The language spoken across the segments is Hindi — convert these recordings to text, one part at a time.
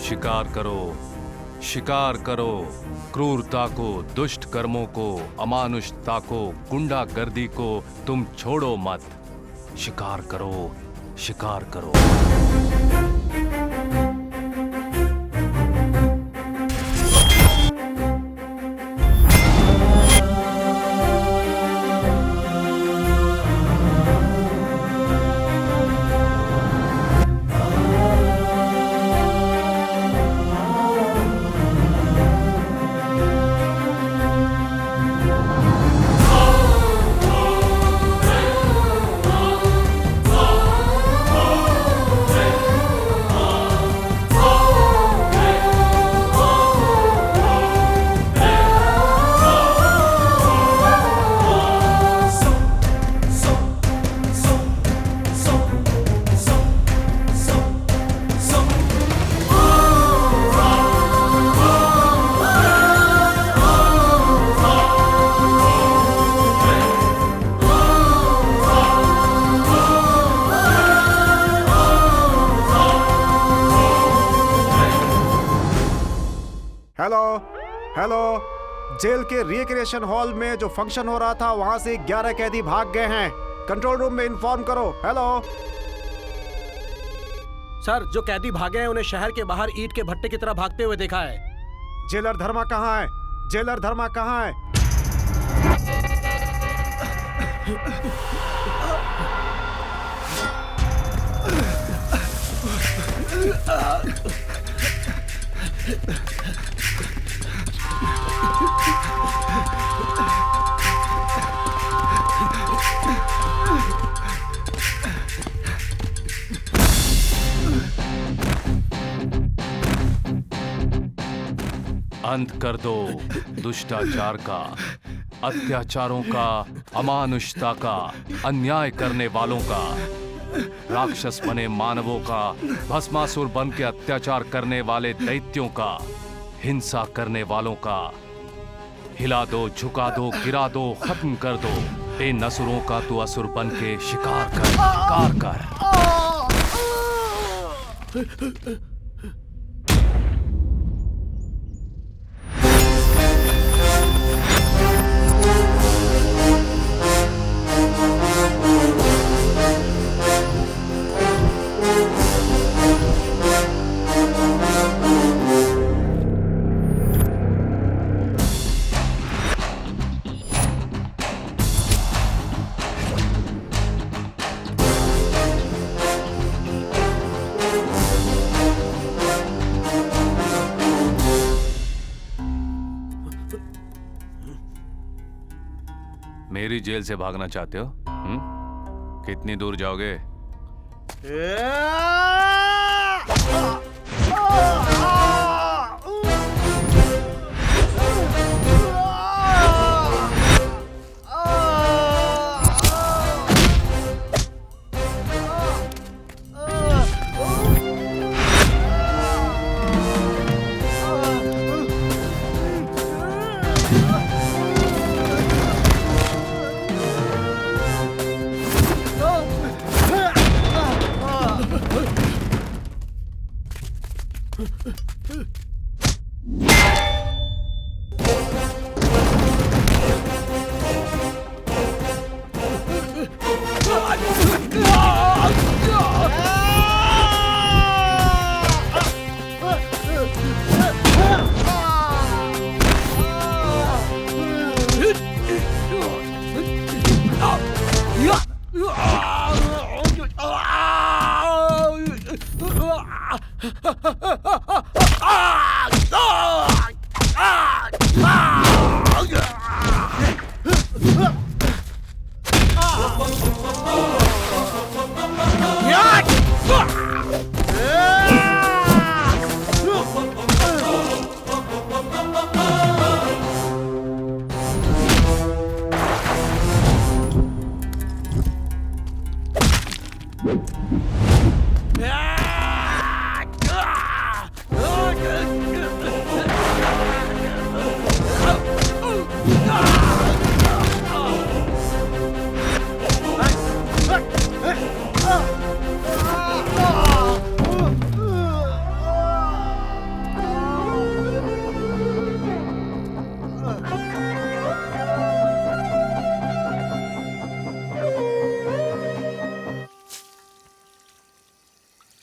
शिकार करो, शिकार करो, क्रूरता को, दुष्ट कर्मों को, अमानुषता को, गुंडागर्दी को तुम छोड़ो मत। शिकार करो, शिकार करो। हेलो, जेल के रिक्रिएशन हॉल में जो फंक्शन हो रहा था वहां से 11 कैदी भाग गए हैं। कंट्रोल रूम में इन्फॉर्म करो। हेलो सर, जो कैदी भागे हैं उन्हें शहर के बाहर ईंट के भट्टे की तरह भागते हुए देखा है। जेलर धर्मा कहाँ है? जेलर धर्मा कहाँ है? अंत कर दो दुष्टाचार का, अत्याचारों का, अमानुषता का, अन्याय करने वालों का, राक्षस बने मानवों का, भस्मासुर बन के अत्याचार करने वाले दैत्यों का, हिंसा करने वालों का। हिला दो, झुका दो, गिरा दो, खत्म कर दो। इन असुरों का तू असुर बन के शिकार कर, शिकार कर। मेरी जेल से भागना चाहते हो? कितनी दूर जाओगे?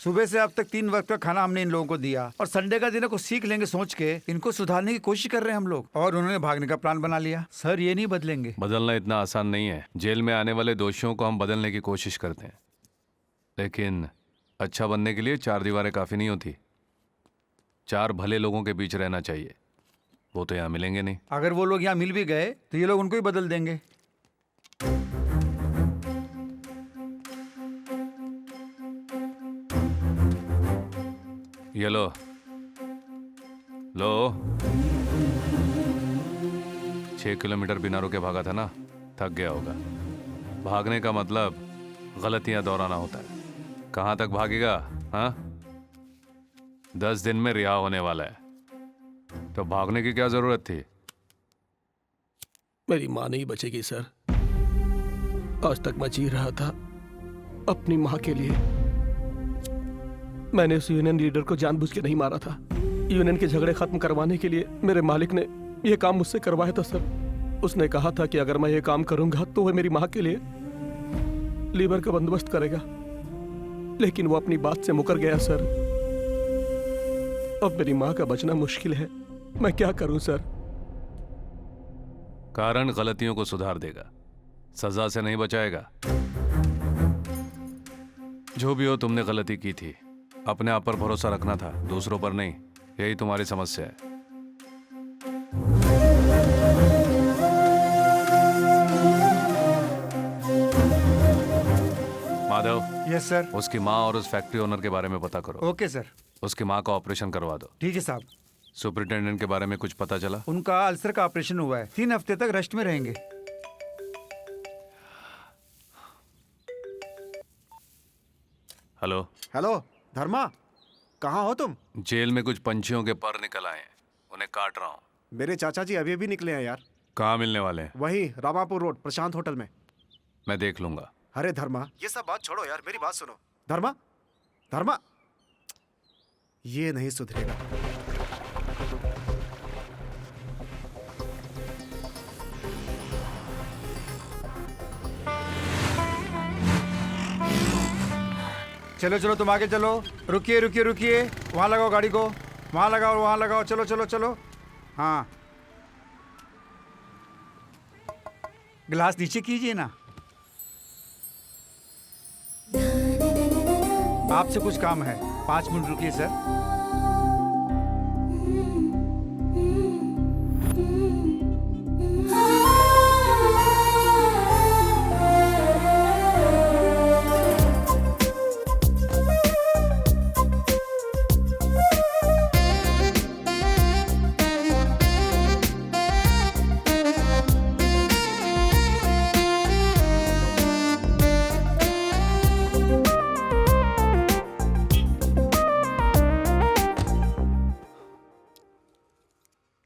सुबह से अब तक 3 वक्त का खाना हमने इन लोगों को दिया और संडे का दिन है, कुछ सीख लेंगे सोच के इनको सुधारने की कोशिश कर रहे हैं हम लोग, और उन्होंने भागने का प्लान बना लिया। सर ये नहीं बदलेंगे। बदलना इतना आसान नहीं है। जेल में आने वाले दोषियों को हम बदलने की कोशिश करते हैं, लेकिन अच्छा बनने के लिए 4 दीवारें काफ़ी नहीं होती। 4 भले लोगों के बीच रहना चाहिए। वो तो यहाँ मिलेंगे नहीं। अगर वो लोग यहाँ मिल भी गए तो ये लोग उनको ही बदल देंगे। ये लो 6 किलोमीटर बिना रुके भागा था ना, थक गया होगा। भागने का मतलब गलतियां दोहराना होता है। कहाँ तक भागेगा? हाँ, 10 दिन में रिहा होने वाला है, तो भागने की क्या जरूरत थी? मेरी माँ नहीं बचेगी सर। आज तक मैं जी रहा था अपनी माँ के लिए। मैंने उस यूनियन लीडर को जानबूझ के नहीं मारा था। यूनियन के झगड़े खत्म करवाने के लिए मेरे मालिक ने यह काम मुझसे करवाया था सर। उसने कहा था कि अगर मैं ये काम करूंगा तो वह मेरी माँ के लिए लीवर का बंदोबस्त करेगा, लेकिन वो अपनी बात से मुकर गया सर। अब मेरी माँ का बचना मुश्किल है। मैं क्या करूं सर? कारण गलतियों को सुधार देगा, सजा से नहीं बचाएगा। जो भी हो, तुमने गलती की थी। अपने आप पर भरोसा रखना था, दूसरों पर नहीं। यही तुम्हारी समस्या है। Madhav, yes sir. उसकी माँ और उस फैक्ट्री ओनर के बारे में पता करो। Okay sir. उसकी माँ का ऑपरेशन करवा दो। ठीक है साहब। सुपरिटेंडेंट के बारे में कुछ पता चला? उनका अल्सर का ऑपरेशन हुआ है, 3 हफ्ते तक रेस्ट में रहेंगे। हेलो। हेलो धर्मा, कहाँ हो तुम? जेल में कुछ पंछियों के पर निकल आए हैं, उन्हें काट रहा हूँ। मेरे चाचा जी अभी अभी निकले हैं यार। कहाँ मिलने वाले हैं? वही रामापुर रोड प्रशांत होटल में। मैं देख लूंगा। अरे धर्मा, ये सब बात छोड़ो यार, मेरी बात सुनो। धर्मा, धर्मा, ये नहीं सुधरेगा। चलो चलो तुम आगे चलो। रुकिए रुकिए रुकिए, वहाँ लगाओ गाड़ी को, वहाँ लगाओ, वहाँ लगाओ। चलो चलो चलो। हाँ, गिलास नीचे कीजिए ना। आपसे कुछ काम है, 5 मिनट रुकिए सर।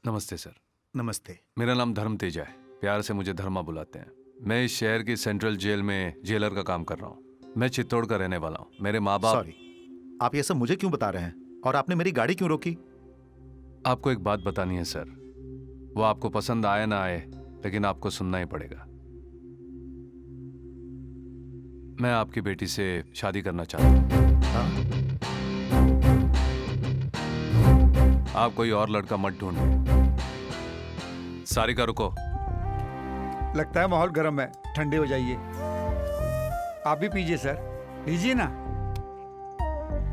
नमस्ते सर। नमस्ते। मेरा नाम धर्म तेजा है, प्यार से मुझे धर्मा बुलाते हैं। मैं इस शहर की सेंट्रल जेल में जेलर का काम कर रहा हूँ। मैं चित्तौड़ का रहने वाला हूँ। मेरे माँ बाप। सॉरी, आप ये सब मुझे क्यों बता रहे हैं? और आपने मेरी गाड़ी क्यों रोकी? आपको एक बात बतानी है सर। वो आपको पसंद आए ना आए, लेकिन आपको सुनना ही पड़ेगा। मैं आपकी बेटी से शादी करना चाहता हूँ। आप कोई और लड़का मत ढूंढिए। सारिका रुको। लगता है माहौल गर्म है, ठंडे हो जाइए। आप भी पीजिए सर, लीजिए ना।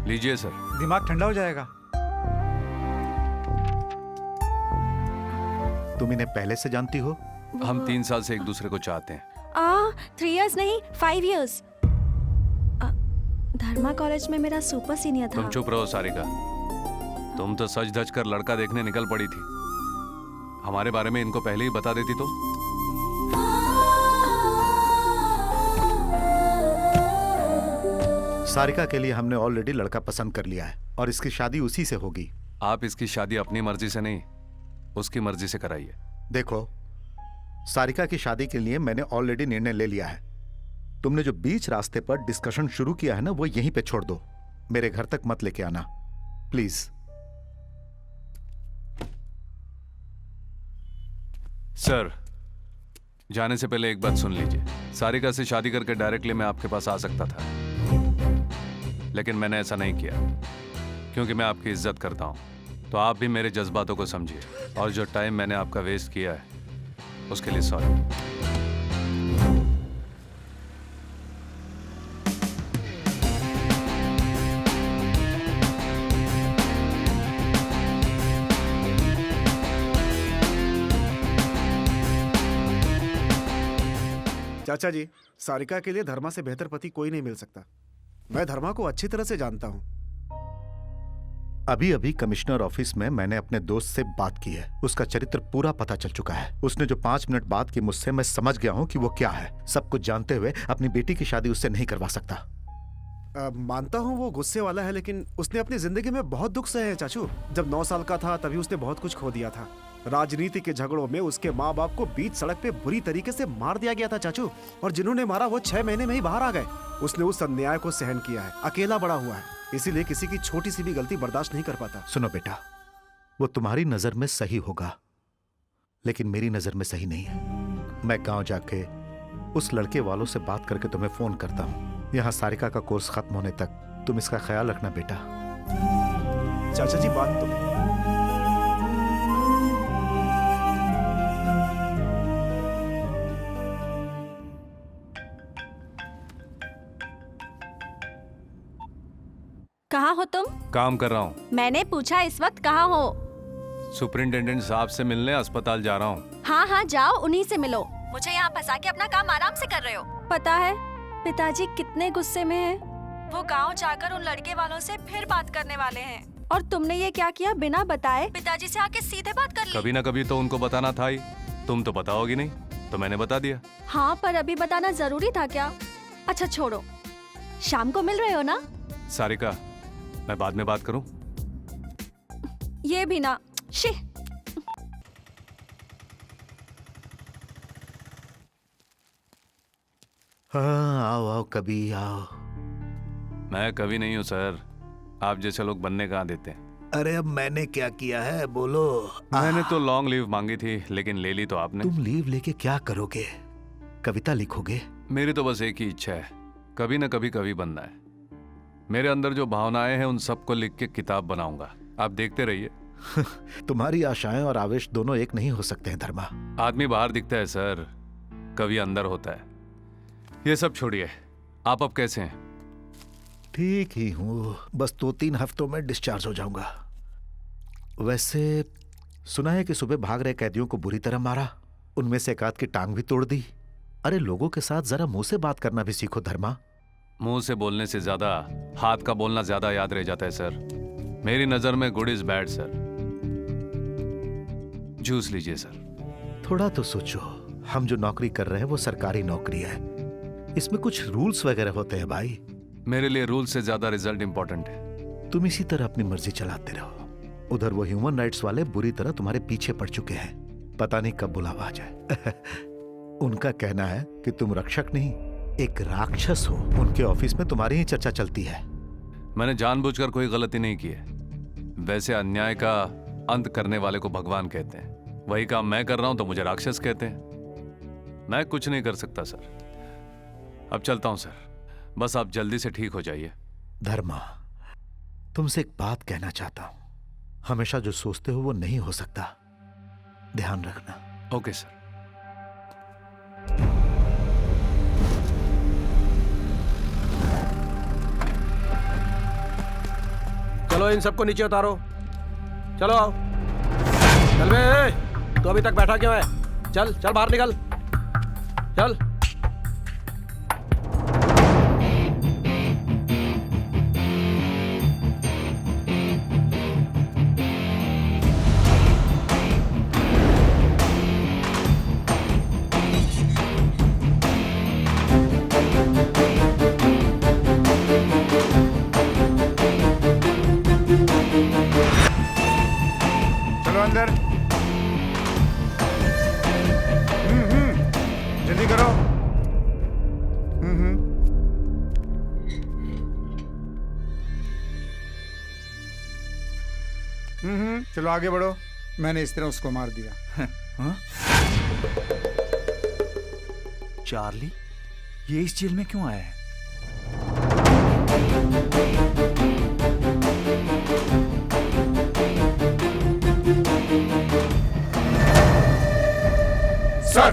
लीजिए सर। दिमाग ठंडा हो जाएगा। तुम इन्हें पहले से जानती हो? हम 3 साल से एक दूसरे को चाहते हैं। 3 years नहीं, 5 years। धर्मा कॉलेज में मेरा सुपर सीनियर था। तुम चुप रहो सारिका। तुम तो सज धज कर लड़का देखने निकल पड़ी थी। हमारे बारे में इनको पहले ही बता देती तो। सारिका के लिए हमने ऑलरेडी लड़का पसंद कर लिया है और इसकी शादी उसी से होगी। आप इसकी शादी अपनी मर्जी से नहीं, उसकी मर्जी से कराइए। देखो, सारिका की शादी के लिए मैंने ऑलरेडी निर्णय ले लिया है। तुमने जो बीच रास्ते पर डिस्कशन शुरू किया है ना, वो यहीं पे छोड़ दो। मेरे घर तक मत लेके आना प्लीज। सर, जाने से पहले एक बात सुन लीजिए। सारिका से शादी करके डायरेक्टली मैं आपके पास आ सकता था, लेकिन मैंने ऐसा नहीं किया क्योंकि मैं आपकी इज्जत करता हूँ। तो आप भी मेरे जज्बातों को समझिए और जो टाइम मैंने आपका वेस्ट किया है उसके लिए सॉरी। चाचा जी, सारिका के लिए धर्मा से बेहतर पति कोई नहीं मिल सकता। मैं धर्मा को अच्छी तरह से जानता हूँ। अभी अभी कमिश्नर ऑफिस में मैंने अपने दोस्त से बात की है। उसका चरित्र पूरा पता चल चुका है। उसने जो 5 मिनट बात की मुझसे, मैं समझ गया हूँ कि वो क्या है। सब कुछ जानते हुए अपनी बेटी की शादी उससे नहीं करवा सकता। मानता हूँ वो गुस्से वाला है, लेकिन उसने अपनी जिंदगी में बहुत दुख सहे हैं चाचू। जब 9 साल का था तभी उसने बहुत कुछ खो दिया था। राजनीति के झगड़ों में उसके माँ बाप को बीच सड़क पे बुरी तरीके से मार दिया गया था चाचू, और जिन्होंने मारा वो 6 महीने में ही बाहर आ गए। उसने उस अन्याय को सहन किया है, अकेला बड़ा हुआ है, इसीलिए किसी की छोटी सी भी गलती बर्दाश्त नहीं कर पाता। सुनो बेटा, वो तुम्हारी नजर में सही होगा, लेकिन मेरी नजर में सही नहीं है। मैं गांव जाके उस लड़के वालों से बात करके तुम्हें फोन करता हूँ। यहाँ सारिका का कोर्स खत्म होने तक तुम इसका ख्याल रखना बेटा। चाचा जी, बात तो कहाँ हो तुम? काम कर रहा हूँ। मैंने पूछा इस वक्त कहाँ हो? सुपरिंटेंडेंट साहब से मिलने अस्पताल जा रहा हूँ। हाँ हाँ जाओ, उन्हीं से मिलो। मुझे यहाँ फंसा के अपना काम आराम से कर रहे हो। पता है पिताजी कितने गुस्से में हैं। वो गांव जाकर उन लड़के वालों से फिर बात करने वाले हैं। और तुमने ये क्या किया, बिना बताए पिताजी से आके सीधे बात कर ली। कभी ना कभी तो उनको बताना था ही। तुम तो बताओगी नहीं, तो मैंने बता दिया। हाँ, पर अभी बताना जरूरी था क्या? अच्छा छोड़ो, शाम को मिल रहे हो ना? सारिका, मैं बाद में बात करूं? ये भी ना। शी। हाँ, आओ आओ, कभी आओ। मैं कभी नहीं हूं सर। आप जैसे लोग बनने कहाँ देते हैं। अरे अब मैंने क्या किया है, बोलो। मैंने तो लॉन्ग लीव मांगी थी, लेकिन ले ली तो आपने। तुम लीव लेके क्या करोगे? कविता लिखोगे? मेरी तो बस एक ही इच्छा है, कभी ना कभी कवि बनना है। मेरे अंदर जो भावनाएं हैं उन सबको लिख के किताब बनाऊंगा। आप देखते रहिए। तुम्हारी आशाएं और आवेश दोनों एक नहीं हो सकते हैं धर्मा। आदमी बाहर दिखता है सर, कवि अंदर होता है। ये सब छोड़िए, आप अब कैसे हैं? ठीक ही हूँ, बस 2-3 हफ्तों में डिस्चार्ज हो जाऊंगा। वैसे सुना है कि सुबह भाग रहे कैदियों को बुरी तरह मारा, उनमें से एक आध की टांग भी तोड़ दी। अरे लोगों के साथ जरा मुंह से बात करना भी सीखो धर्मा। मुंह से बोलने से ज्यादा हाथ का बोलना ज्यादा याद रह जाता है सर। मेरी नजर में good is bad sir. Juice लीजिए सर। थोड़ा तो सोचो, हम जो नौकरी कर रहे हैं वो सरकारी नौकरी है, इसमें कुछ रूल्स वगैरह होते हैं भाई। मेरे लिए रूल से ज्यादा रिजल्ट इंपॉर्टेंट है। तुम इसी तरह अपनी मर्जी चलाते रहो। उधर वो ह्यूमन राइट्स वाले बुरी तरह तुम्हारे पीछे पड़ चुके हैं, पता नहीं कब बुलावा आ जाए। उनका कहना है कि तुम रक्षक नहीं, एक राक्षस हो। उनके ऑफिस में तुम्हारी ही चर्चा चलती है। मैंने जानबूझकर कोई गलती नहीं की है। वैसे अन्याय का अंत करने वाले को भगवान कहते हैं, वही काम मैं कर रहा हूं तो मुझे राक्षस कहते हैं। मैं कुछ नहीं कर सकता सर। अब चलता हूं सर, बस आप जल्दी से ठीक हो जाइए। धर्मा, तुमसे एक बात कहना चाहता हूं। हमेशा जो सोचते हो वो नहीं हो सकता, ध्यान रखना। Okay sir. चलो इन सबको नीचे उतारो। चलो आओ। चल बे, तू अभी तक बैठा क्यों है? चल चल बाहर निकल, चल। चलो अंदर। जल्दी करो। चलो आगे बढ़ो। मैंने इस तरह उसको मार दिया। हाँ? चार्ली, ये इस जेल में क्यों आया है? Sir,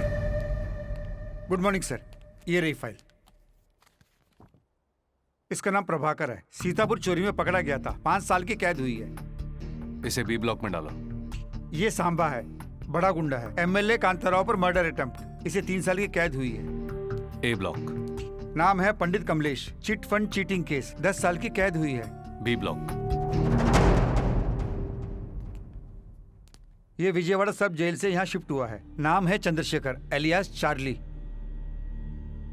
good morning sir. ये रही फाइल। इसका नाम प्रभाकर है। सीतापुर चोरी में पकड़ा गया था। 5 साल की कैद हुई है। इसे बी ब्लॉक में डालो। ये सांबा है, बड़ा गुंडा है। एमएलए कांताराव पर मर्डर अटेम्प्ट। इसे 3 साल की कैद हुई है। A block. नाम है Pandit Kamlesh. Chit fund cheating case, 10 साल की कैद हुई है। B block. ये विजयवाड़ा सब जेल से यहाँ शिफ्ट हुआ है। नाम है Chandrashekhar alias Charlie.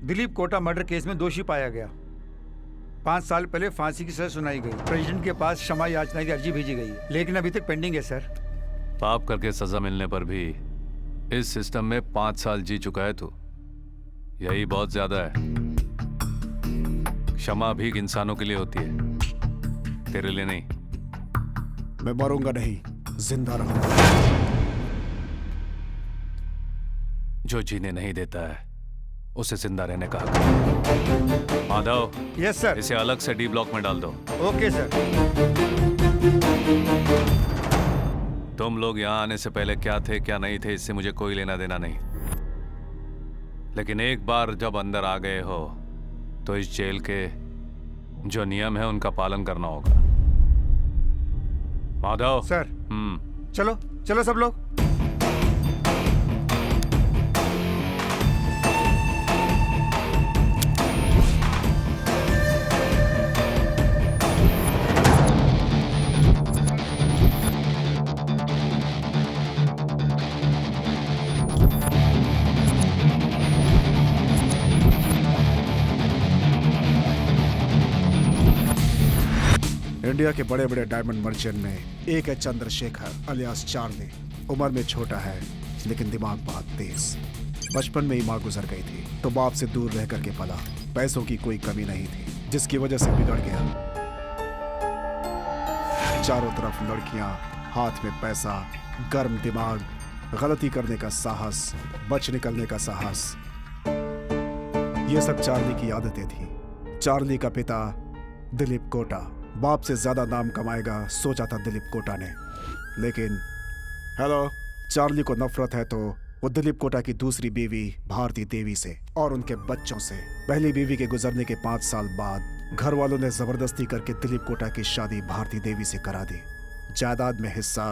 Dilip Kota murder case में दोषी पाया गया। 5 साल पहले फांसी की सजा सुनाई गई। प्रेसिडेंट के पास क्षमा याचना की अर्जी भेजी गई है, लेकिन अभी तक पेंडिंग है सर। पाप करके सजा मिलने पर भी इस सिस्टम में 5 साल जी चुका है तू। यही बहुत ज्यादा है। क्षमा भीख इंसानों के लिए होती है, तेरे लिए नहीं। मैं मरूंगा नहीं, जिंदा रहूंगा। जो जीने नहीं देता है उसे जिंदा रहने का हक है। Madhav, yes sir. इसे अलग से डी ब्लॉक में डाल दो। Okay sir. तुम लोग यहाँ आने से पहले क्या थे क्या नहीं थे इससे मुझे कोई लेना देना नहीं, लेकिन एक बार जब अंदर आ गए हो तो इस जेल के जो नियम है उनका पालन करना होगा। माधव सर। चलो चलो सब लोग। इंडिया के बड़े बड़े डायमंड मर्चेंट में एक है चंद्रशेखर अलियास चार्ली। उम्र में छोटा है लेकिन दिमाग बहुत तेज। बचपन में ही माँ गुजर गई थी तो बाप से दूर रह करके पला। पैसों की कोई कमी नहीं थी जिसकी वजह से बिगड़ गया। चारों तरफ लड़कियां, हाथ में पैसा, गर्म दिमाग, गलती करने का साहस, बच निकलने का साहस, ये सब चार्ली की आदतें थी। चार्ली का पिता दिलीप कोटा बाप से ज्यादा नाम कमाएगा सोचा था दिलीप कोटा ने, लेकिन चार्ली को नफरत है तो वो दिलीप कोटा की दूसरी बीवी भारती देवी से और उनके बच्चों से। पहली बीवी के गुजरने के 5 साल बाद घर वालों ने जबरदस्ती करके दिलीप कोटा की शादी भारती देवी से करा दी। जायदाद में हिस्सा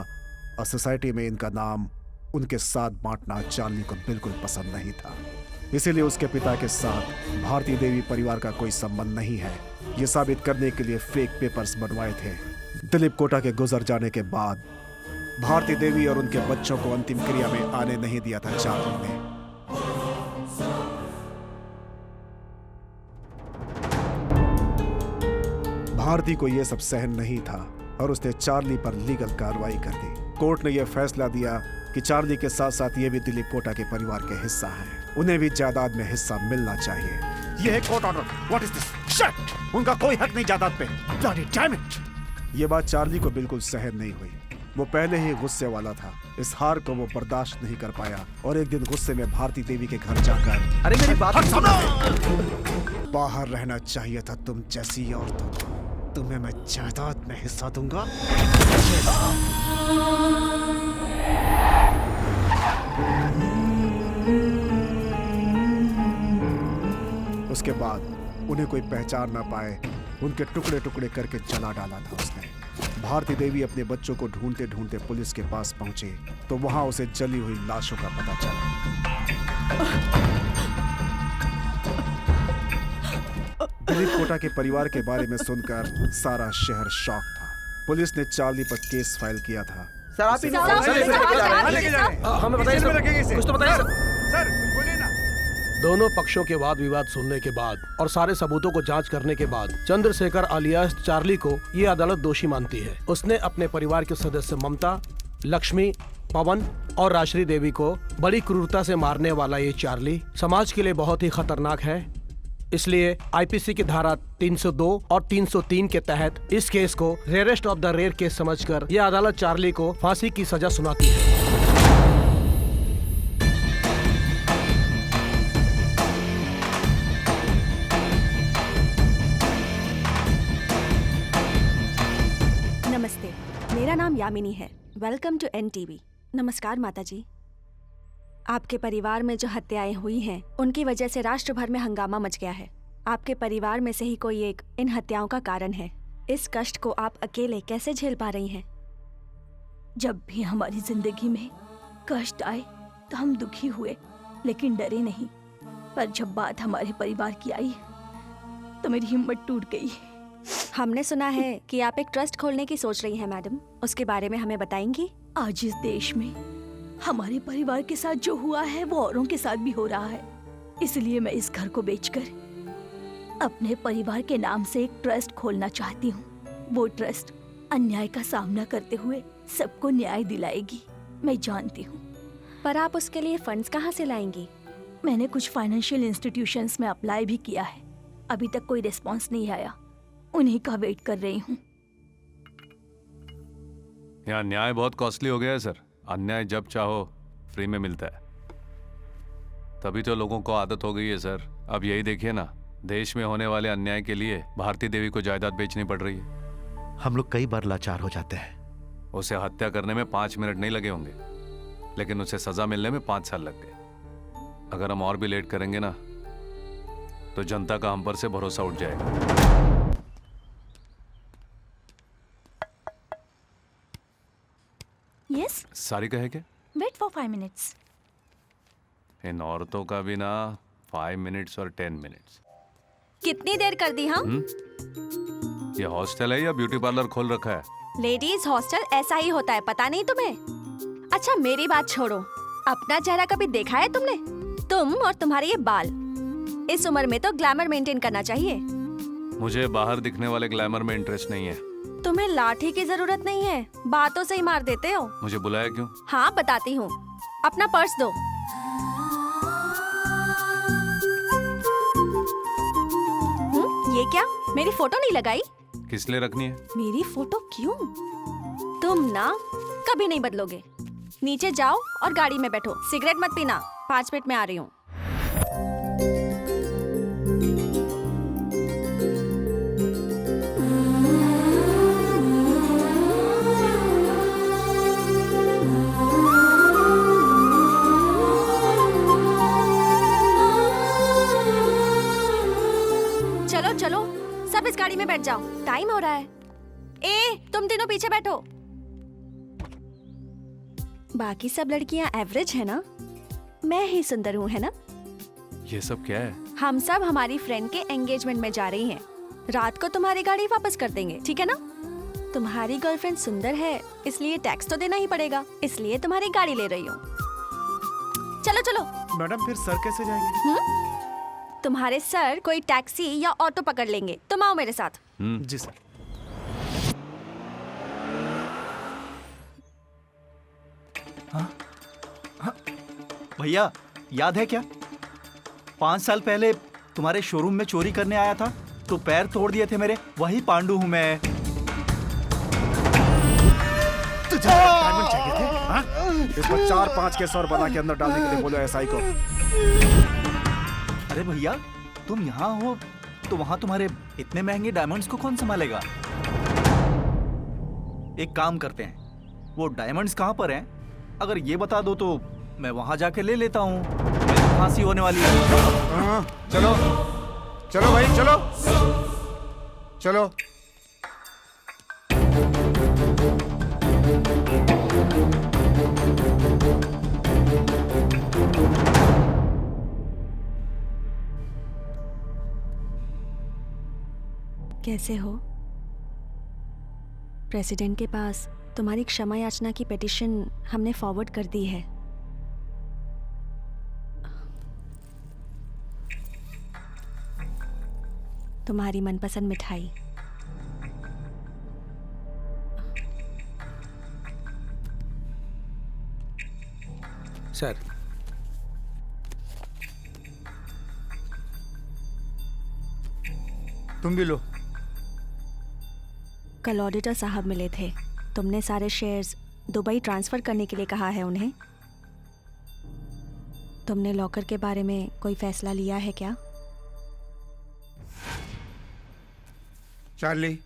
और सोसाइटी में इनका नाम उनके साथ बांटना चार्ली को बिल्कुल पसंद नहीं था। इसीलिए उसके पिता के साथ भारती देवी परिवार का कोई संबंध नहीं है ये साबित करने के लिए फेक पेपर्स बनवाए थे। दिलीप कोटा के गुजर जाने के बाद भारती देवी और उनके बच्चों को अंतिम क्रिया में आने नहीं दिया था चार्ली ने। भारती को यह सब सहन नहीं था और उसने चार्ली पर लीगल कार्रवाई कर दी। कोर्ट ने यह फैसला दिया कि चार्ली के साथ साथ ये भी दिलीप कोटा के परिवार के हिस्सा हैं। उन्हें भी जायदाद में हिस्सा मिलना चाहिए। यह है court order. What is this? Shut! उनका कोई हक नहीं जायदाद पे। Bloody damn it! ये बात चार्ली को बिल्कुल सहन नहीं हुई। वो पहले ही गुस्से वाला था। इस हार को वो बर्दाश्त नहीं कर पाया और एक दिन गुस्से में भारती देवी के घर जाकर, अरे मेरी बात सुनो। बाहर रहना चाहिए था तुम जैसी औरतों को। तुम्हें मैं जायदाद में हिस्सा दूंगा। उसके बाद उन्हें कोई पहचान ना पाए उनके टुकड़े टुकड़े करके जला डाला था उसने। भारती देवी अपने बच्चों को ढूंढते ढूंढते पुलिस के पास पहुंचे तो वहां उसे जली हुई लाशों का पता चला। दिलीप कोटा के परिवार के बारे में सुनकर सारा शहर शॉक था। पुलिस ने चार्ली पर केस फाइल किया था। सर आप हमें बताइए सर, कुछ तो बताइए सर। सर कुछ बोलिए ना। दोनों पक्षों के वाद विवाद सुनने के बाद और सारे सबूतों को जांच करने के बाद चंद्रशेखर अलियास चार्ली को ये अदालत दोषी मानती है। उसने अपने परिवार के सदस्य ममता, लक्ष्मी, पवन और राश्री देवी को बड़ी क्रूरता से मारने वाला ये चार्ली समाज के लिए बहुत ही खतरनाक है। इसलिए आईपीसी की धारा 302 और 303 के तहत इस केस को rarest of the rare case समझकर यह अदालत चार्ली को फांसी की सजा सुनाती है। मेरा नाम यामिनी है। Welcome to NTV। नमस्कार माता जी। आपके परिवार में जो हत्याएं हुई हैं, उनकी वजह से राष्ट्र भर में हंगामा मच गया है। आपके परिवार में से ही कोई एक इन हत्याओं का कारण है। इस कष्ट को आप अकेले कैसे झेल पा रही हैं? जब भी हमारी जिंदगी में कष्ट आए तो हम दुखी हुए, लेकिन डरे नहीं। पर जब बात हमारे परिवार की आई तो मेरी हिम्मत टूट गई। हमने सुना है कि आप एक ट्रस्ट खोलने की सोच रही हैं मैडम, उसके बारे में हमें बताएंगी? आज इस देश में हमारे परिवार के साथ जो हुआ है वो औरों के साथ भी हो रहा है। इसलिए मैं इस घर को बेचकर अपने परिवार के नाम से एक ट्रस्ट खोलना चाहती हूँ। वो ट्रस्ट अन्याय का सामना करते हुए सबको न्याय दिलाएगी, मैं जानती हूँ। पर आप उसके लिए फंड्स कहाँ से लाएंगी? मैंने कुछ फाइनेंशियल इंस्टीट्यूशंस में अप्लाई भी किया है, अभी तक कोई रिस्पांस नहीं आया। उन्हीं का वेट कर रही हूँ। यहाँ न्याय बहुत कॉस्टली हो गया है सर। अन्याय जब चाहो फ्री में मिलता है, तभी तो लोगों को आदत हो गई है सर। अब यही देखिए ना, देश में होने वाले अन्याय के लिए भारती देवी को जायदाद बेचनी पड़ रही है। हम लोग कई बार लाचार हो जाते हैं। उसे हत्या करने में 5 मिनट नहीं लगे होंगे, लेकिन उसे सजा मिलने में 5 साल लग गए। अगर हम और भी लेट करेंगे ना तो जनता का हम पर से भरोसा उठ जाएगा। यस, सारिका है क्या? Wait for 5 minutes. इन औरतों का भी ना 5 मिनट्स और 10 मिनट्स। कितनी देर कर दी हम? ये हॉस्टल है या ब्यूटी पार्लर खोल रखा है? लेडीज हॉस्टल ऐसा ही होता है, पता नहीं तुम्हें? अच्छा मेरी बात छोड़ो, अपना चेहरा कभी देखा है तुमने? तुम और तुम्हारे ये बाल, इस उम्र में तो ग्लैमर मेंटेन करना चाहिए। मुझे बाहर दिखने वाले ग्लैमर में इंटरेस्ट नहीं है। तुम्हें लाठी की जरूरत नहीं है, बातों से ही मार देते हो। मुझे बुलाया क्यों? हाँ बताती हूँ, अपना पर्स दो। ये क्या, मेरी फोटो नहीं लगाई? किस लिए रखनी है? मेरी फोटो क्यों? तुम ना कभी नहीं बदलोगे। नीचे जाओ और गाड़ी में बैठो। सिगरेट मत पीना, 5 मिनट में आ रही हूँ। चलो चलो, सब इस गाड़ी में बैठ जाओ, टाइम हो रहा है। ए, तुम तीनों पीछे बैठो। बाकी सब लड़कियां एवरेज है ना? मैं ही सुंदर हूँ, है ना? ये सब क्या है? हम सब हमारी फ्रेंड के एंगेजमेंट में जा रही हैं। रात को तुम्हारी गाड़ी वापस कर देंगे, ठीक है ना? तुम्हारी गर्लफ्रेंड सुंदर है, इसलिए टैक्स तो देना ही पड़ेगा, इसलिए तुम्हारी गाड़ी ले रही हूँ। चलो चलो। मैडम फिर सर कैसे जाएंगे? तुम्हारे सर कोई टैक्सी या ऑटो पकड़ लेंगे, तुम आओ मेरे साथ। जी सर। भैया याद है क्या, 5 साल पहले तुम्हारे शोरूम में चोरी करने आया था तो पैर तोड़ दिए थे मेरे? वही पांडु हूँ मैं। तुझे डायमंड चाहिए थे? हाँ? इसको 4-5 केस और बना के अंदर डालने के लिए बोलो SI को। अरे भैया तुम यहाँ हो तो वहाँ तुम्हारे इतने महंगे डायमंड्स को कौन संभालेगा? एक काम करते हैं, वो डायमंड्स कहाँ पर हैं? अगर ये बता दो तो मैं वहाँ जाके ले लेता हूँ। मेरी फांसी होने वाली है। हाँ, चलो चलो भाई चलो चलो। कैसे हो? प्रेसिडेंट के पास तुम्हारी क्षमा याचना की पिटीशन हमने फॉरवर्ड कर दी है। तुम्हारी मनपसंद मिठाई। सर, तुम भी लो। कल ऑडिटर साहब मिले थे, तुमने सारे शेयर्स दुबई ट्रांसफर करने के लिए कहा है उन्हें। तुमने लॉकर के बारे में कोई फैसला लिया है क्या? चार्ली,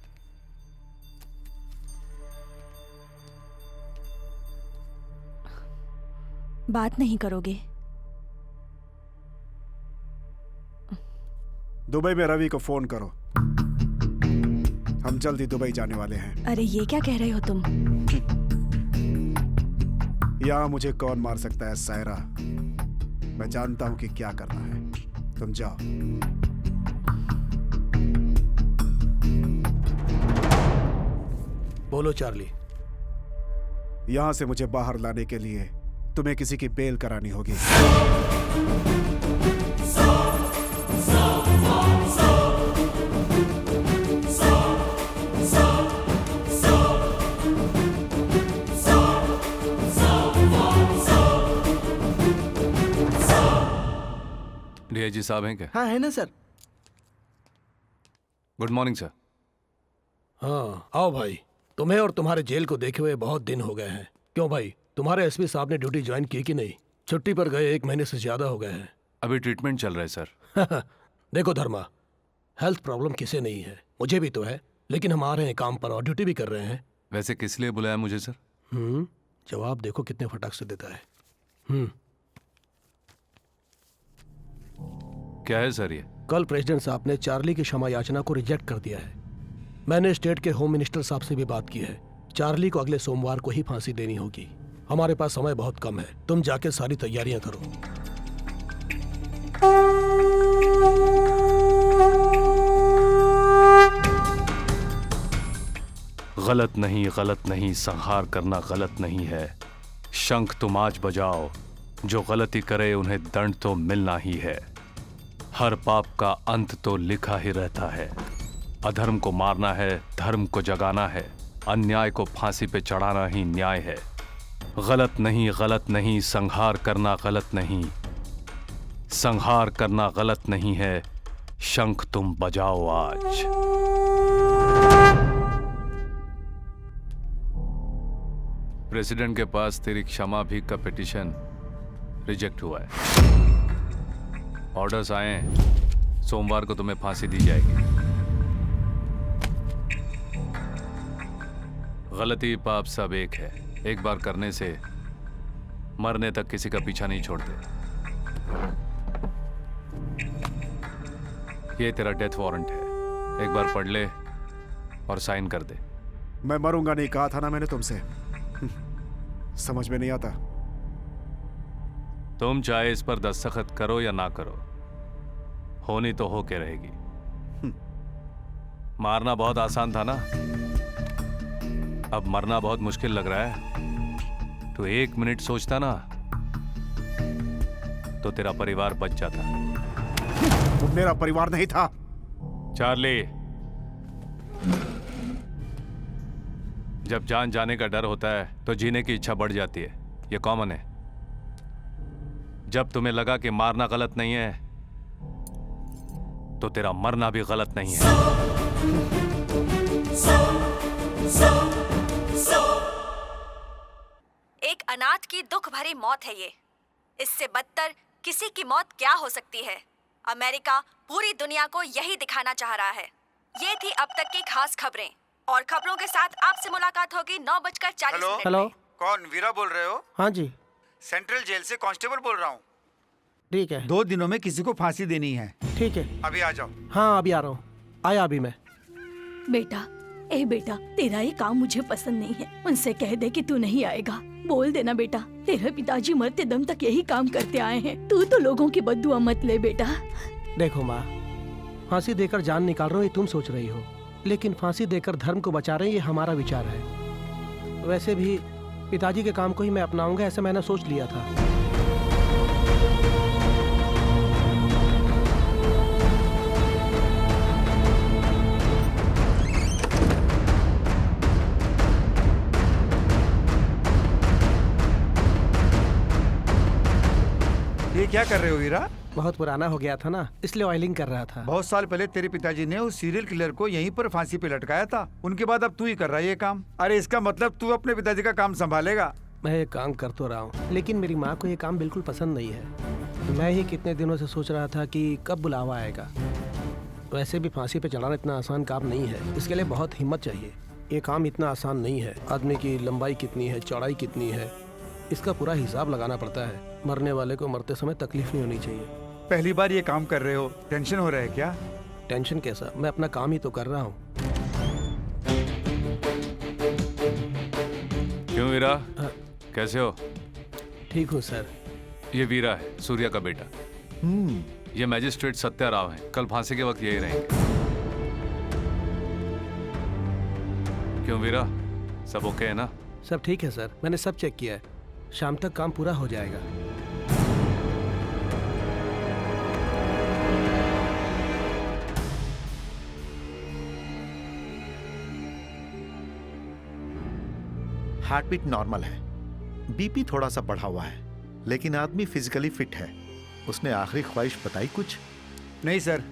बात नहीं करोगे? दुबई में रवि को फोन करो, हम जल्दी दुबई जाने वाले हैं। अरे ये क्या कह रहे हो तुम? यहाँ मुझे कौन मार सकता है सायरा, मैं जानता हूँ कि क्या करना है। तुम जाओ। बोलो चार्ली। यहाँ से मुझे बाहर लाने के लिए तुम्हें किसी की बेल करानी होगी। डीआईजी साहब हैं क्या? हाँ है ना सर। Good morning sir. हाँ आओ भाई, तुम्हें और तुम्हारे जेल को देखे हुए बहुत दिन हो गए हैं। क्यों भाई, तुम्हारे एसपी साहब ने ड्यूटी ज्वाइन की कि नहीं? छुट्टी पर गए 1 महीने से ज्यादा हो गए हैं। अभी ट्रीटमेंट चल रहा है सर। देखो धर्मा, हेल्थ प्रॉब्लम किसे नहीं है, मुझे भी तो है, लेकिन हम आ रहे हैं काम पर और ड्यूटी भी कर रहे हैं। वैसे किस लिए बुलाया मुझे सर? जवाब देखो कितने फटाक से देता है। क्या है सर ये? कल प्रेसिडेंट साहब ने चार्ली की क्षमा याचना को रिजेक्ट कर दिया है। मैंने स्टेट के होम मिनिस्टर साहब से भी बात की है। चार्ली को अगले सोमवार को ही फांसी देनी होगी। हमारे पास समय बहुत कम है, तुम जाके सारी तैयारियां करो। गलत नहीं, संहार करना गलत नहीं है। शंख तुम आज बजाओ, जो गलती करे उन्हें दंड तो मिलना ही है। हर पाप का अंत तो लिखा ही रहता है। अधर्म को मारना है, धर्म को जगाना है, अन्याय को फांसी पे चढ़ाना ही न्याय है। गलत नहीं, संहार करना गलत नहीं, संहार करना गलत नहीं है। शंख तुम बजाओ आज। प्रेसिडेंट के पास तेरी क्षमा भी का पिटीशन रिजेक्ट हुआ है। ऑर्डर्स आए हैं, सोमवार को तुम्हें फांसी दी जाएगी। गलती पाप सब एक है, एक बार करने से मरने तक किसी का पीछा नहीं छोड़ते। ये तेरा डेथ वारंट है, एक बार पढ़ ले और साइन कर दे। मैं मरूंगा नहीं कहा था ना मैंने तुमसे, समझ में नहीं आता। तुम चाहे इस पर दस्तखत करो या ना करो, होनी तो हो के रहेगी। मारना बहुत आसान था ना, अब मरना बहुत मुश्किल लग रहा है। तो 1 मिनट सोचता ना तो तेरा परिवार बच जाता। वो मेरा परिवार नहीं था। चार्ली, जब जान जाने का डर होता है तो जीने की इच्छा बढ़ जाती है, ये कॉमन है। जब तुम्हें लगा कि मारना गलत नहीं है तो तेरा मरना भी गलत नहीं है। एक अनाथ की दुख भरी मौत है ये। इससे बदतर किसी की मौत क्या हो सकती है? अमेरिका पूरी दुनिया को यही दिखाना चाह रहा है। ये थी अब तक की खास खबरें, और खबरों के साथ आपसे मुलाकात होगी 9:40 हेलो, कौन? वीरा बोल रहे हो? हाँ जी सेंट्रल जेल से कांस्टेबल बोल रहा हूँ। ठीक है। 2 दिनों में किसी को फांसी देनी है। ठीक है, अभी आ जाओ। हाँ अभी आ रहा हूँ। आया अभी मैं। बेटा, ए बेटा, तेरा ये काम मुझे पसंद नहीं है। उनसे कह दे कि तू नहीं आएगा। बोल देना बेटा, तेरे पिताजी मरते दम तक यही काम करते आए हैं। तू तो लोगों की बद्दुआ मत ले बेटा। देखो माँ, फांसी देकर जान निकाल रहे हो ये तुम सोच रही हो, लेकिन फांसी देकर धर्म को बचा रहे हैं ये हमारा विचार है। वैसे भी पिताजी के काम को ही मैं अपनाऊंगा ऐसा मैंने सोच लिया था। ये क्या कर रहे हो वीरा? बहुत पुराना हो गया था ना, इसलिए ऑयलिंग कर रहा था। बहुत साल पहले तेरे पिताजी ने उस सीरियल किलर को यहीं पर फांसी पे लटकाया था। उनके बाद अब तू ही कर रहा है ये काम। अरे इसका मतलब तू अपने पिताजी का काम संभालेगा। मैं ये काम कर तो रहा हूँ, लेकिन मेरी माँ को ये काम बिल्कुल पसंद नहीं है। मैं ही कितने दिनों से सोच रहा था कि कब बुलावा आएगा। वैसे भी फांसी पे चढ़ाना इतना आसान काम नहीं है, इसके लिए बहुत हिम्मत चाहिए। ये काम इतना आसान नहीं है। आदमी की लंबाई कितनी है, चौड़ाई कितनी है, इसका पूरा हिसाब लगाना पड़ता है। मरने वाले को मरते समय तकलीफ नहीं होनी चाहिए। पहली बार ये काम कर रहे हो, टेंशन हो रहा है क्या? टेंशन कैसा, मैं अपना काम ही तो कर रहा हूँ। क्यों वीरा, हाँ। कैसे हो? ठीक हूँ सर। ये वीरा है, सूर्या का बेटा। ये मैजिस्ट्रेट सत्या राव हैं, कल फांसी के वक्त यही रहेंगे। क्यों वीरा, सब ओके है ना? सब ठीक है सर, मैंने सब चेक किया है। शाम तक काम पूरा हो जाएगा। हार्ट बीट नॉर्मल है, बीपी थोड़ा सा बढ़ा हुआ है, लेकिन आदमी फिजिकली फिट है। उसने आखिरी ख्वाहिश बताई कुछ? नहीं सर,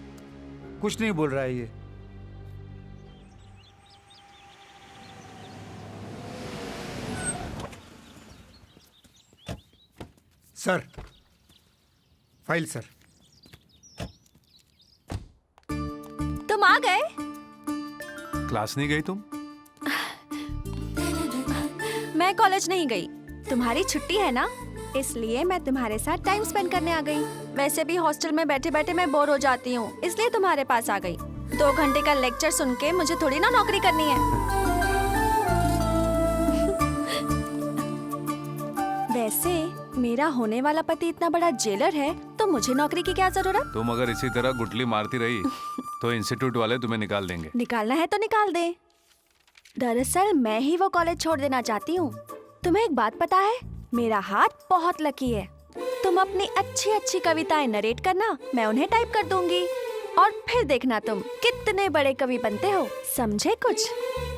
कुछ नहीं बोल रहा है ये। Sir, file sir. तुम आ गए? क्लास नहीं गई तुम? मैं कॉलेज नहीं गई, तुम्हारी छुट्टी है ना, इसलिए मैं तुम्हारे साथ टाइम स्पेंड करने आ गई। वैसे भी हॉस्टल में बैठे बैठे मैं बोर हो जाती हूँ, इसलिए तुम्हारे पास आ गई। 2 घंटे का लेक्चर सुन के मुझे थोड़ी ना नौकरी करनी है। वैसे मेरा होने वाला पति इतना बड़ा जेलर है, तो मुझे नौकरी की क्या जरूरत? तुम अगर इसी तरह गुटली मारती रही तो इंस्टीट्यूट वाले तुम्हें निकाल देंगे। निकालना है तो निकाल दे। दरअसल मैं ही वो कॉलेज छोड़ देना चाहती हूँ। तुम्हें एक बात पता है, मेरा हाथ बहुत लकी है। तुम अपनी अच्छी अच्छी कविताएं नरेट करना, मैं उन्हें टाइप कर दूंगी, और फिर देखना तुम कितने बड़े कवि बनते हो। समझे कुछ?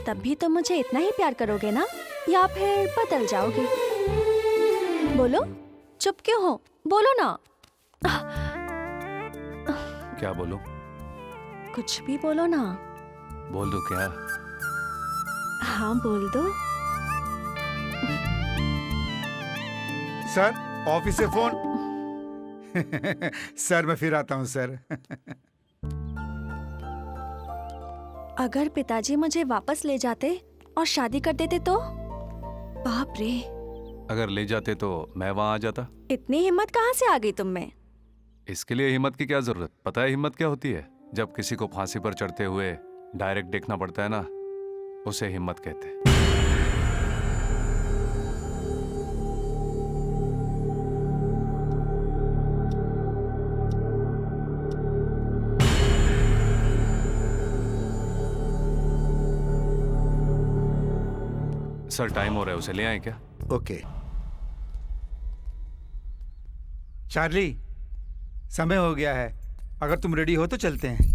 तब भी तुम मुझे इतना ही प्यार करोगे ना, या फिर बदल जाओगे? बोलो, चुप क्यों हो? बोलो ना। क्या बोलूं? कुछ भी बोलो ना। बोल दो क्या? हाँ बोल दो। सर, ऑफिस से फोन। सर, मैं फिर आता हूँ सर। अगर पिताजी मुझे वापस ले जाते और शादी कर देते तो? बाप रे, अगर ले जाते तो मैं वहां आ जाता। इतनी हिम्मत कहाँ से आ गई तुम में? इसके लिए हिम्मत की क्या जरूरत? पता है हिम्मत क्या होती है? जब किसी को फांसी पर चढ़ते हुए डायरेक्ट देखना पड़ता है ना, उसे हिम्मत कहते हैं। सर, टाइम हो रहा है, उसे ले आए क्या? ओके। चार्ली, समय हो गया है, अगर तुम रेडी हो तो चलते हैं।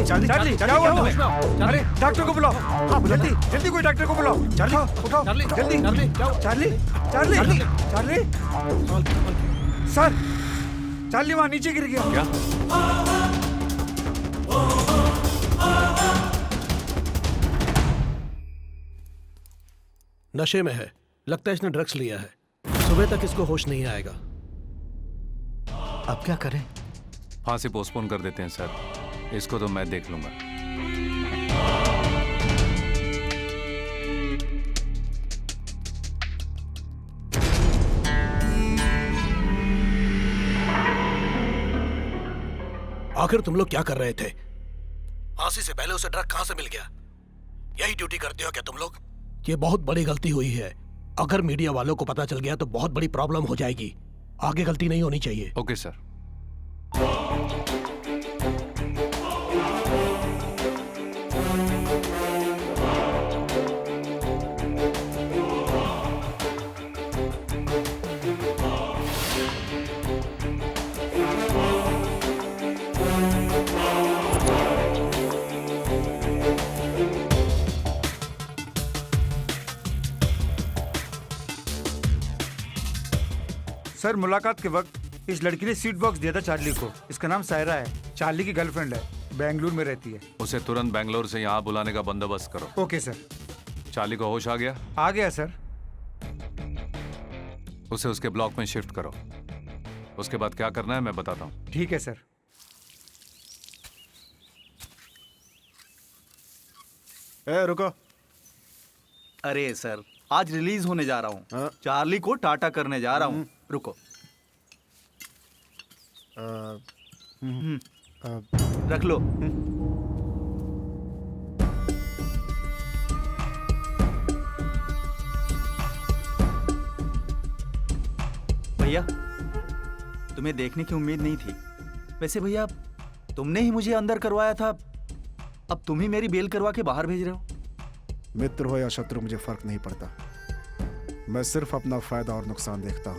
चार्ली, चार्ली, क्या हुआ तुम्हें? अरे डॉक्टर को बुलाओ। हाँ, जल्दी जल्दी कोई डॉक्टर को बुलाओ। चार्ली, उठाओ, जल्दी। Charlie, Charlie, Charlie. Sir, Charlie वहाँ नीचे गिर गया। क्या? नशे में है, लगता है इसने ड्रग्स लिया है। सुबह तक इसको होश नहीं आएगा। अब क्या करें? फांसी पोस्टपोन कर देते हैं सर, इसको तो मैं देख लूंगा। आखिर तुम लोग क्या कर रहे थे? फांसी से पहले उसे ड्रग कहां से मिल गया? यही ड्यूटी करते हो क्या तुम लोग? ये बहुत बड़ी गलती हुई है। अगर मीडिया वालों को पता चल गया तो बहुत बड़ी प्रॉब्लम हो जाएगी। आगे गलती नहीं होनी चाहिए। Okay sir. सर, मुलाकात के वक्त इस लड़की ने स्वीट बॉक्स दिया था चार्ली को। इसका नाम सायरा है, चार्ली की गर्लफ्रेंड है, बेंगलुरु में रहती है। उसे तुरंत बेंगलोर से यहाँ बुलाने का बंदोबस्त करो। Okay sir. चार्ली को होश आ गया? आ गया सर। उसे उसके ब्लॉक में शिफ्ट करो। उसके बाद क्या करना है मैं बताता हूँ। ठीक है सर। रुको। अरे सर, आज रिलीज होने जा रहा हाँ? हूँ। चार्ली को टाटा करने जा रहा हूँ। रुको। रख लो। भैया, तुम्हें देखने की उम्मीद नहीं थी। वैसे भैया, तुमने ही मुझे अंदर करवाया था, अब तुम ही मेरी बेल करवा के बाहर भेज रहे हो। मित्र हो या शत्रु मुझे फर्क नहीं पड़ता, मैं सिर्फ अपना फायदा और नुकसान देखता हूँ।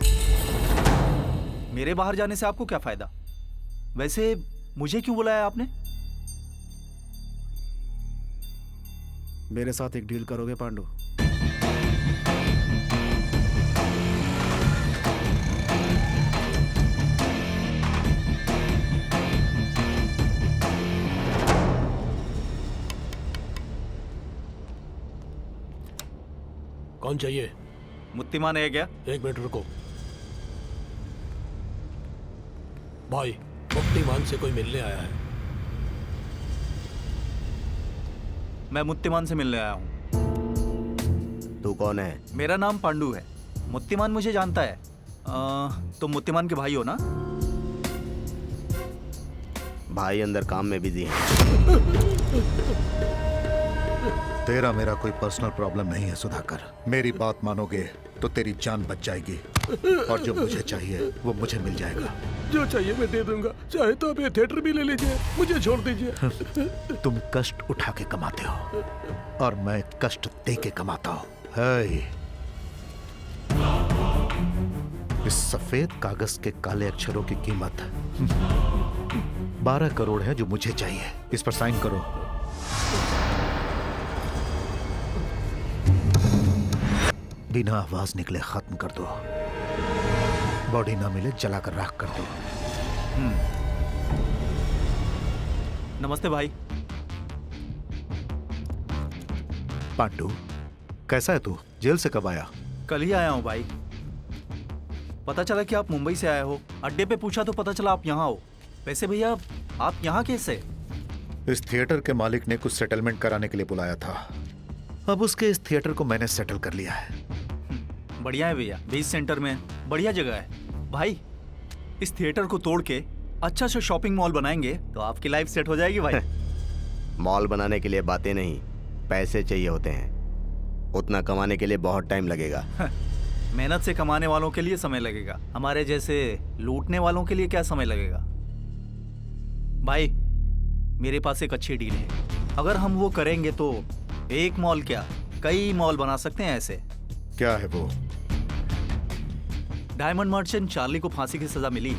मेरे बाहर जाने से आपको क्या फायदा? वैसे मुझे क्यों बुलाया आपने? मेरे साथ एक डील करोगे पांडु? कौन चाहिए? मुत्तीमान है क्या? एक मिनट रुको। भाई, मुत्तीमान से कोई मिलने आया है। मैं मुत्तीमान से मिलने आया हूँ। तू कौन है? मेरा नाम पांडु है। मुत्तीमान मुझे जानता है। तुम मुत्तीमान के भाई हो ना? भाई अंदर काम में बिजी है। तेरा मेरा कोई पर्सनल प्रॉब्लम नहीं है सुधाकर। मेरी बात मानोगे तो तेरी जान बच जाएगी, और जो मुझे चाहिए वो मुझे मिल जाएगा। जो चाहिए मैं दे दूंगा, चाहे तो आप ये थिएटर भी ले लीजिए, मुझे छोड़ दीजिए। तुम कष्ट उठा के कमाते हो और मैं कष्ट दे के कमाता हूँ। इस सफेद कागज के काले अक्षरों की कीमत 12 करोड़ है जो मुझे चाहिए। इस पर साइन करो। बिना आवाज निकले खत्म कर दो। बॉडी ना मिले जलाकर राख कर दो। नमस्ते भाई। पांडु, कैसा है तू? जेल से कब आया? कल ही आया हूँ भाई। पता चला कि आप मुंबई से आए हो। अड्डे पे पूछा तो पता चला आप यहाँ हो। वैसे भैया, आप यहाँ कैसे? इस थिएटर के मालिक ने कुछ सेटलमेंट कराने के लिए बुलाया था। अब उसके इस थिएटर को मैंने सेटल कर लिया है। बढ़िया है भैया, बीच सेंटर में बढ़िया जगह है। भाई, इस थिएटर को तोड़ के अच्छा सा शॉपिंग मॉल बनाएंगे तो आपकी लाइफ सेट हो जाएगी भाई। मॉल बनाने के लिए बातें नहीं, पैसे चाहिए होते हैं। उतना कमाने के लिए बहुत टाइम लगेगा। मेहनत से कमाने वालों के लिए समय लगेगा, हमारे जैसे लूटने वालों के लिए क्या समय लगेगा? भाई, मेरे पास एक अच्छी डील है। अगर हम वो करेंगे तो एक मॉल क्या, कई मॉल बना सकते हैं ऐसे। क्या है वो? डायमंड मर्चेंट चार्ली को फांसी की सजा मिली।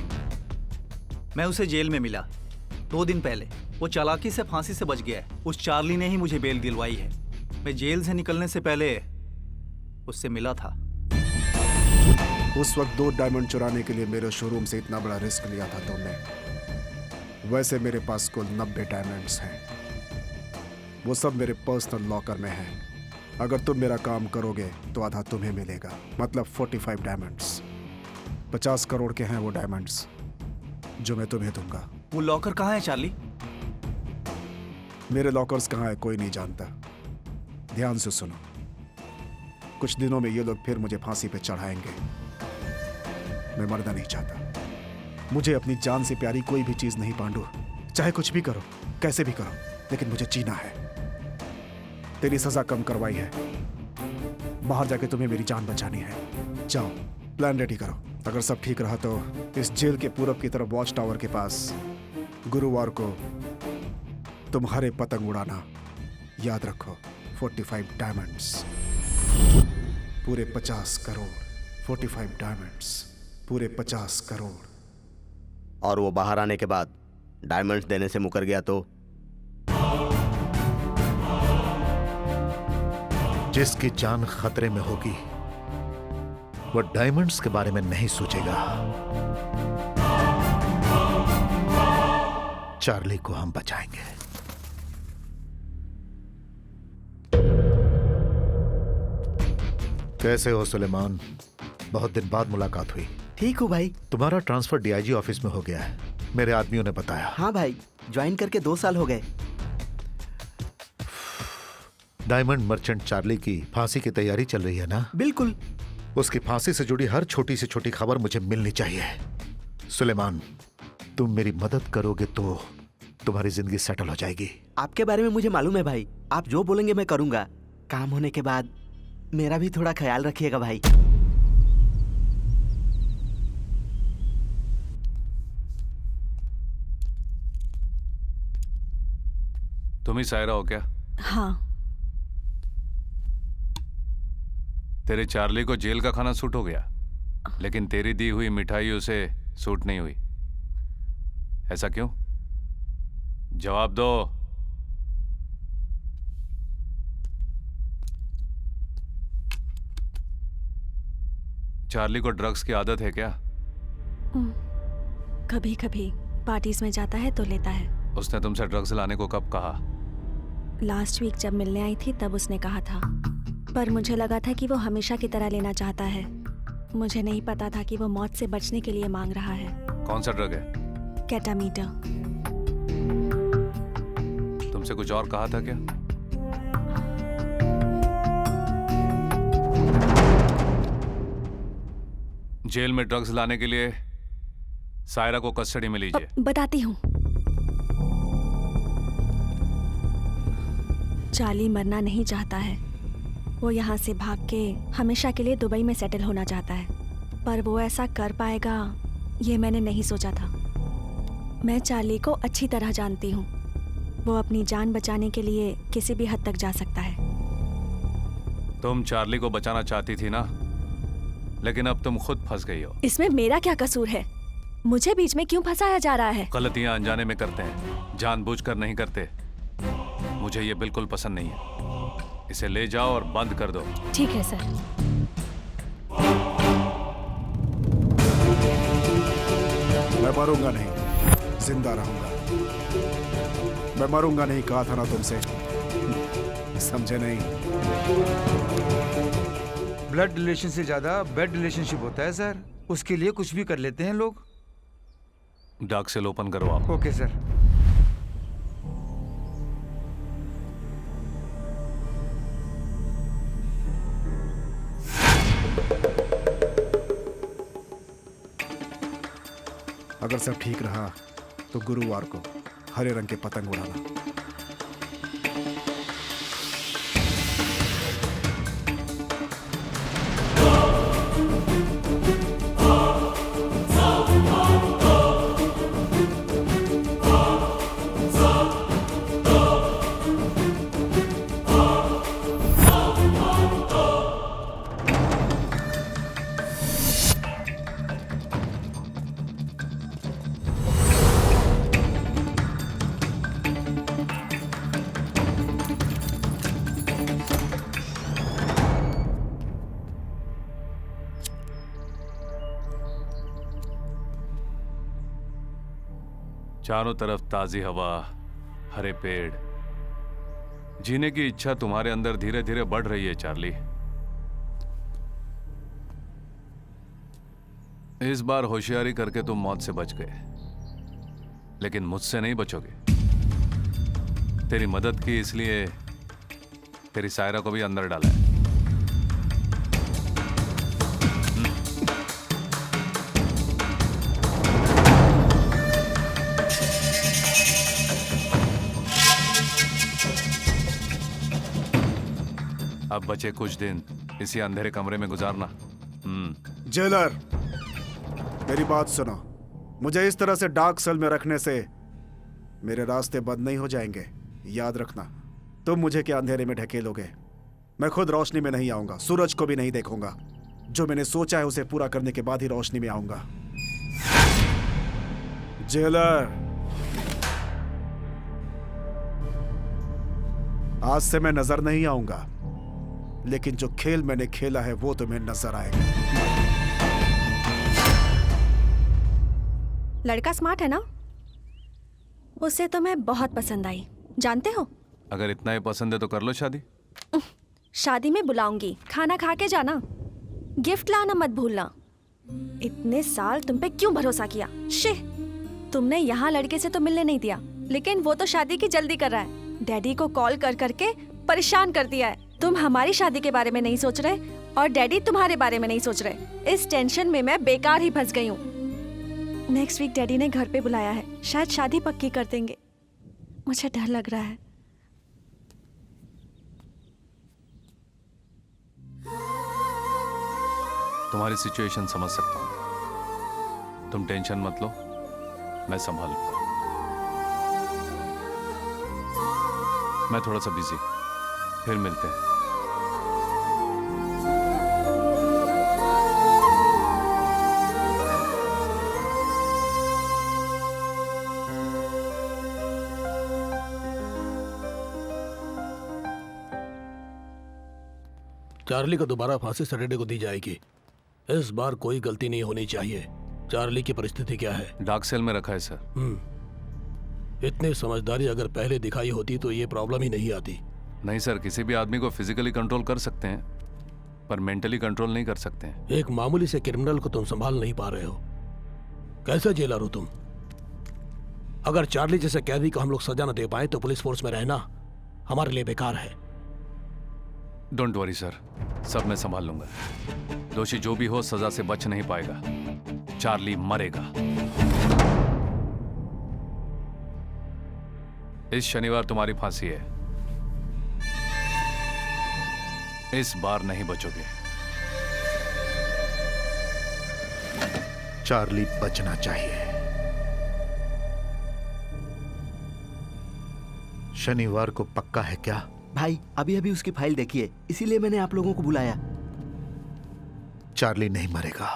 मैं उसे जेल में मिला 2 दिन पहले। वो चालाकी से फांसी से बच गया है। उस चार्ली ने ही मुझे बेल दिलवाई है। मैं जेल से निकलने से पहले उससे मिला था। उस वक्त 2 डायमंड चुराने के लिए मेरे शोरूम से इतना बड़ा रिस्क लिया था तुमने। वैसे मेरे पास कुल 90 डायमंड्स हैं। वो सब मेरे पर्सनल लॉकर में हैं। अगर तुम मेरा काम करोगे तो आधा तुम्हें मिलेगा, मतलब 45 डायमंड्स। 50 करोड़ के हैं वो डायमंड्स जो मैं तुम्हें दूंगा। वो लॉकर कहाँ है चार्ली? मेरे लॉकर्स कहाँ है कोई नहीं जानता। ध्यान से सुनो, कुछ दिनों में ये लोग फिर मुझे फांसी पे चढ़ाएंगे। मैं मरना नहीं चाहता। मुझे अपनी जान से प्यारी कोई भी चीज नहीं पांडु। चाहे कुछ भी करो, कैसे भी करो, लेकिन मुझे जीना है। तेरी सजा कम करवाई है, बाहर जाके तुम्हें मेरी जान बचानी है। जाओ प्लान रेडी करो। अगर सब ठीक रहा तो इस जेल के पूरब की तरफ वॉच टावर के पास गुरुवार को तुम हरे पतंग उड़ाना। याद रखो 45 डायमंड्स, पूरे 50 करोड़। 45 डायमंड्स, पूरे 50 करोड़। और वो बाहर आने के बाद डायमंड्स देने से मुकर गया तो? जिसकी जान खतरे में होगी वो डायमंड्स के बारे में नहीं सोचेगा। चार्ली को हम बचाएंगे। कैसे हो सुलेमान? बहुत दिन बाद मुलाकात हुई। ठीक हूँ भाई। तुम्हारा ट्रांसफर डीआईजी ऑफिस में हो गया है, मेरे आदमियों ने बताया। हाँ भाई, ज्वाइन करके 2 साल हो गए। डायमंड मर्चेंट चार्ली की फांसी की तैयारी चल रही है ना? बिल्कुल। उसकी फांसी से जुड़ी हर छोटी से छोटी खबर मुझे मिलनी चाहिए। सुलेमान, तुम मेरी मदद करोगे तो तुम्हारी जिंदगी सेटल हो जाएगी। आपके बारे में मुझे मालूम है भाई, आप जो बोलेंगे मैं करूंगा। काम होने के बाद मेरा भी थोड़ा ख्याल रखिएगा भाई। तुम ही सायरा हो क्या? हाँ। तेरे चार्ली को जेल का खाना सूट हो गया, लेकिन तेरी दी हुई मिठाई उसे सूट नहीं हुई। ऐसा क्यों? जवाब दो। चार्ली को ड्रग्स की आदत है क्या? कभी कभी पार्टीज में जाता है तो लेता है। उसने तुमसे ड्रग्स लाने को कब कहा? लास्ट वीक जब मिलने आई थी तब उसने कहा था, पर मुझे लगा था कि वो हमेशा की तरह लेना चाहता है। मुझे नहीं पता था कि वो मौत से बचने के लिए मांग रहा है। कौन सा ड्रग है? केटामीटर। तुमसे कुछ और कहा था क्या? जेल में ड्रग्स लाने के लिए सायरा को कस्टडी में लीजिए। बताती हूँ। चार्ली मरना नहीं चाहता है। वो यहाँ से भाग के हमेशा के लिए दुबई में सेटल होना चाहता है, पर वो ऐसा कर पाएगा ये मैंने नहीं सोचा था। मैं चार्ली को अच्छी तरह जानती हूँ। वो अपनी जान बचाने के लिए किसी भी हद तक जा सकता है। तुम चार्ली को बचाना चाहती थी ना, लेकिन अब तुम खुद फंस गई हो। इसमें मेरा क्या कसूर है? मुझे बीच में क्यों फंसाया जा रहा है? गलतियां अनजाने में करते हैं, जानबूझकर नहीं करते। मुझे ये बिल्कुल पसंद नहीं है। इसे ले जाओ और बंद कर दो। ठीक है सर। मैं मरूंगा नहीं, जिंदा रहूंगा। मैं मरूंगा नहीं कहा था ना तुमसे, समझे नहीं? ब्लड रिलेशन से ज्यादा बेड रिलेशनशिप होता है सर। उसके लिए कुछ भी कर लेते हैं लोग। डार्क सेल ओपन करो आप। Okay sir. अगर सब ठीक रहा तो गुरुवार को हरे रंग के पतंग उड़ाना। चारों तरफ ताजी हवा, हरे पेड़, जीने की इच्छा तुम्हारे अंदर धीरे धीरे बढ़ रही है चार्ली। इस बार होशियारी करके तुम मौत से बच गए, लेकिन मुझसे नहीं बचोगे। तेरी मदद की इसलिए तेरी सायरा को भी अंदर डाला है। अब बचे कुछ दिन इसी अंधेरे कमरे में गुजारना। जेलर, मेरी बात सुनो। मुझे इस तरह से डार्क सेल में रखने से मेरे रास्ते बंद नहीं हो जाएंगे। याद रखना, तुम मुझे क्या अंधेरे में ढकेलोगे? मैं खुद रोशनी में नहीं आऊंगा, सूरज को भी नहीं देखूंगा। जो मैंने सोचा है उसे पूरा करने के बाद ही रोशनी में आऊंगा। जेलर, आज से मैं नजर नहीं आऊंगा, लेकिन जो खेल मैंने खेला है वो तुम्हें नजर आएगा। लड़का स्मार्ट है ना? उसे तो मैं बहुत पसंद आई, जानते हो? अगर इतना ही पसंद है तो कर लो शादी। शादी में बुलाऊंगी, खाना खा के जाना। गिफ्ट लाना मत भूलना। इतने साल तुम पे क्यों भरोसा किया? शिह, तुमने यहाँ लड़के से तो मिलने नहीं दिया, लेकिन वो तो शादी की जल्दी कर रहा है। डैडी को कॉल कर करके परेशान कर दिया है। तुम हमारी शादी के बारे में नहीं सोच रहे और डैडी तुम्हारे बारे में नहीं सोच रहे। इस टेंशन में मैं बेकार ही फंस गई हूँ। नेक्स्ट वीक डैडी ने घर पे बुलाया है, शायद शादी पक्की कर देंगे। मुझे डर लग रहा है। तुम्हारी सिचुएशन समझ सकता हूँ, तुम टेंशन मत लो, मैं संभालूंगा। मैं थोड़ा सा बिजी, फिर मिलते हैं। चार्ली को दोबारा फांसी सैटरडे को दी जाएगी। इस बार कोई गलती नहीं होनी चाहिए। चार्ली की परिस्थिति क्या है? डार्क सेल में रखा है सर। इतनी समझदारी अगर पहले दिखाई होती तो ये प्रॉब्लम ही नहीं आती। नहीं सर, किसी भी आदमी को फिजिकली कंट्रोल कर सकते हैं, पर मेंटली कंट्रोल नहीं कर सकते हैं। एक मामूली से क्रिमिनल को तुम संभाल नहीं पा रहे हो। कैसे जेलर हो तुम? अगर चार्ली जैसे कैदी को हम लोग सजा न दे पाए तो पुलिस फोर्स में रहना हमारे लिए बेकार है। डोंट वरी सर, सब मैं संभाल लूंगा। दोषी जो भी हो सजा से बच नहीं पाएगा। चार्ली मरेगा। इस शनिवार तुम्हारी फांसी है। इस बार नहीं बचोगे। चार्ली बचना चाहिए। शनिवार को पक्का है क्या? भाई अभी अभी उसकी फाइल देखिए, इसीलिए मैंने आप लोगों को बुलाया। चार्ली नहीं मरेगा।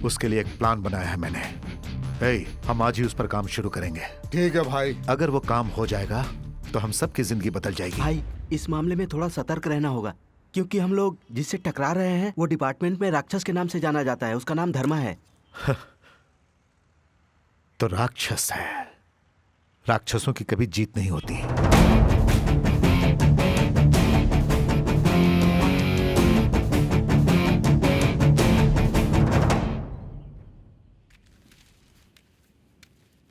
उसके लिए एक प्लान बनाया है मैंने। हम आज ही उस पर काम शुरू करेंगे। ठीक है भाई। अगर वो काम हो जाएगा तो हम सबकी जिंदगी बदल जाएगी। भाई इस मामले में थोड़ा सतर्क रहना होगा, क्योंकि हम लोग जिससे टकरा रहे हैं वो डिपार्टमेंट में राक्षस के नाम से जाना जाता है। उसका नाम धर्मा है। तो राक्षस है। राक्षसों की कभी जीत नहीं होती।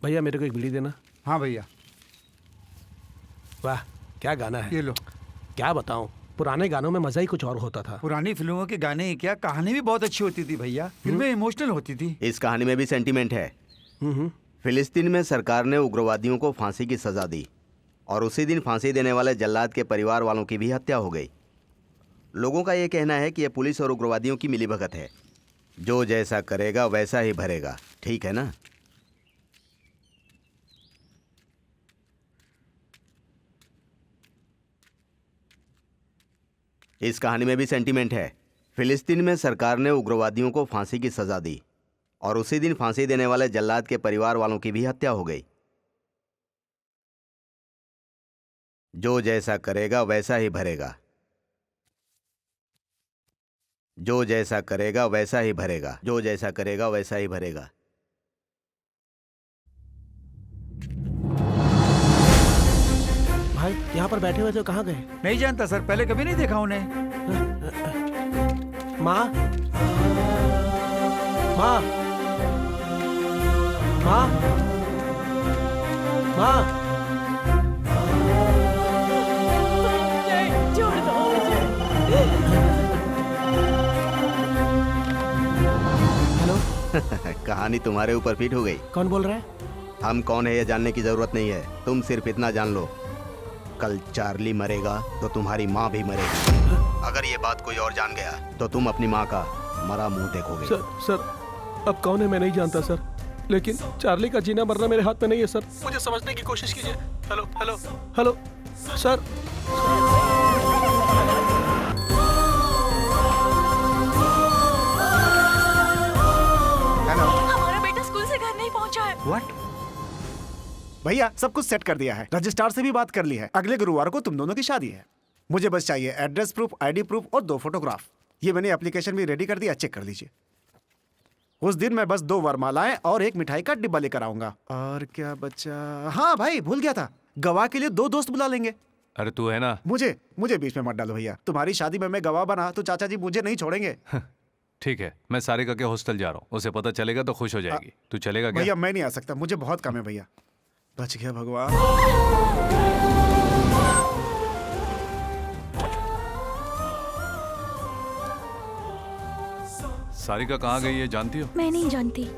भैया मेरे को एक बीड़ी देना। हाँ भैया। वाह क्या गाना है। ये लो। क्या बताऊं, पुराने गानों में मजा ही कुछ और होता था। पुरानी फिल्मों के गाने ही क्या, कहानी भी बहुत अच्छी होती थी भैया। फिल्में इमोशनल होती थी। इस कहानी में भी सेंटीमेंट है। फिलिस्तीन में सरकार ने उग्रवादियों को फांसी की सजा दी और उसी दिन फांसी देने वाले जल्लाद के परिवार वालों की भी हत्या हो गई। लोगों का ये कहना है कि यह पुलिस और उग्रवादियों की मिलीभगत है। जो जैसा करेगा वैसा ही भरेगा, ठीक है ना? इस कहानी में भी सेंटीमेंट है। फिलिस्तीन में सरकार ने उग्रवादियों को फांसी की सजा दी और उसी दिन फांसी देने वाले जल्लाद के परिवार वालों की भी हत्या हो गई। जो जैसा करेगा वैसा ही भरेगा। जो जैसा करेगा वैसा ही भरेगा। जो जैसा करेगा वैसा ही भरेगा। भाई यहाँ पर बैठे हुए थे, कहाँ गए? नहीं जानता सर, पहले कभी नहीं देखा उन्हें। माँ, माँ, माँ, माँ। नहीं, छोड़ दो मुझे। हेलो, कहानी तुम्हारे ऊपर फिट हो गई। कौन बोल रहा है? हम कौन है ये जानने की जरूरत नहीं है, तुम सिर्फ इतना जान लो, कल चार्ली मरेगा तो तुम्हारी माँ भी मरेगी। अगर ये बात कोई और जान गया तो तुम अपनी माँ का मरा मुंह देखोगे। सर, अब कौन है मैं नहीं जानता सर, लेकिन चार्ली का जीना मरना मेरे हाथ में नहीं है सर। मुझे समझने की कोशिश कीजिए। Hello hello hello sir. Hello हमारा बेटा स्कूल से घर नहीं पहुंचा है। व्हाट? भैया, सब कुछ सेट कर दिया है, रजिस्ट्रार से भी बात कर ली है। अगले गुरुवार को तुम दोनों की शादी है। मुझे बस चाहिए एड्रेस प्रूफ, आईडी प्रूफ और 2 फोटोग्राफ। ये मैंने एप्लीकेशन भी रेडी कर दिया, चेक कर लीजिए। उस दिन मैं बस 2 वरमालाएं और 1 मिठाई का डिब्बा लेकर आऊंगा। और क्या बच्चा, हाँ भाई भूल गया था, गवाह के लिए 2 दोस्त बुला लेंगे। अरे तू है ना। मुझे बीच में मत डालो भैया। तुम्हारी शादी में मैं गवाह बना तो चाचा जी मुझे नहीं छोड़ेंगे। ठीक है, मैं सारिका के हॉस्टल जा रहा हूँ, उसे पता चलेगा तो खुश हो जाएगी। तू चलेगा क्या? भैया मैं नहीं आ सकता, मुझे बहुत काम है भैया। बच गया भगवान। सारिका कहाँ गई है जानती हो? मैं नहीं जानती।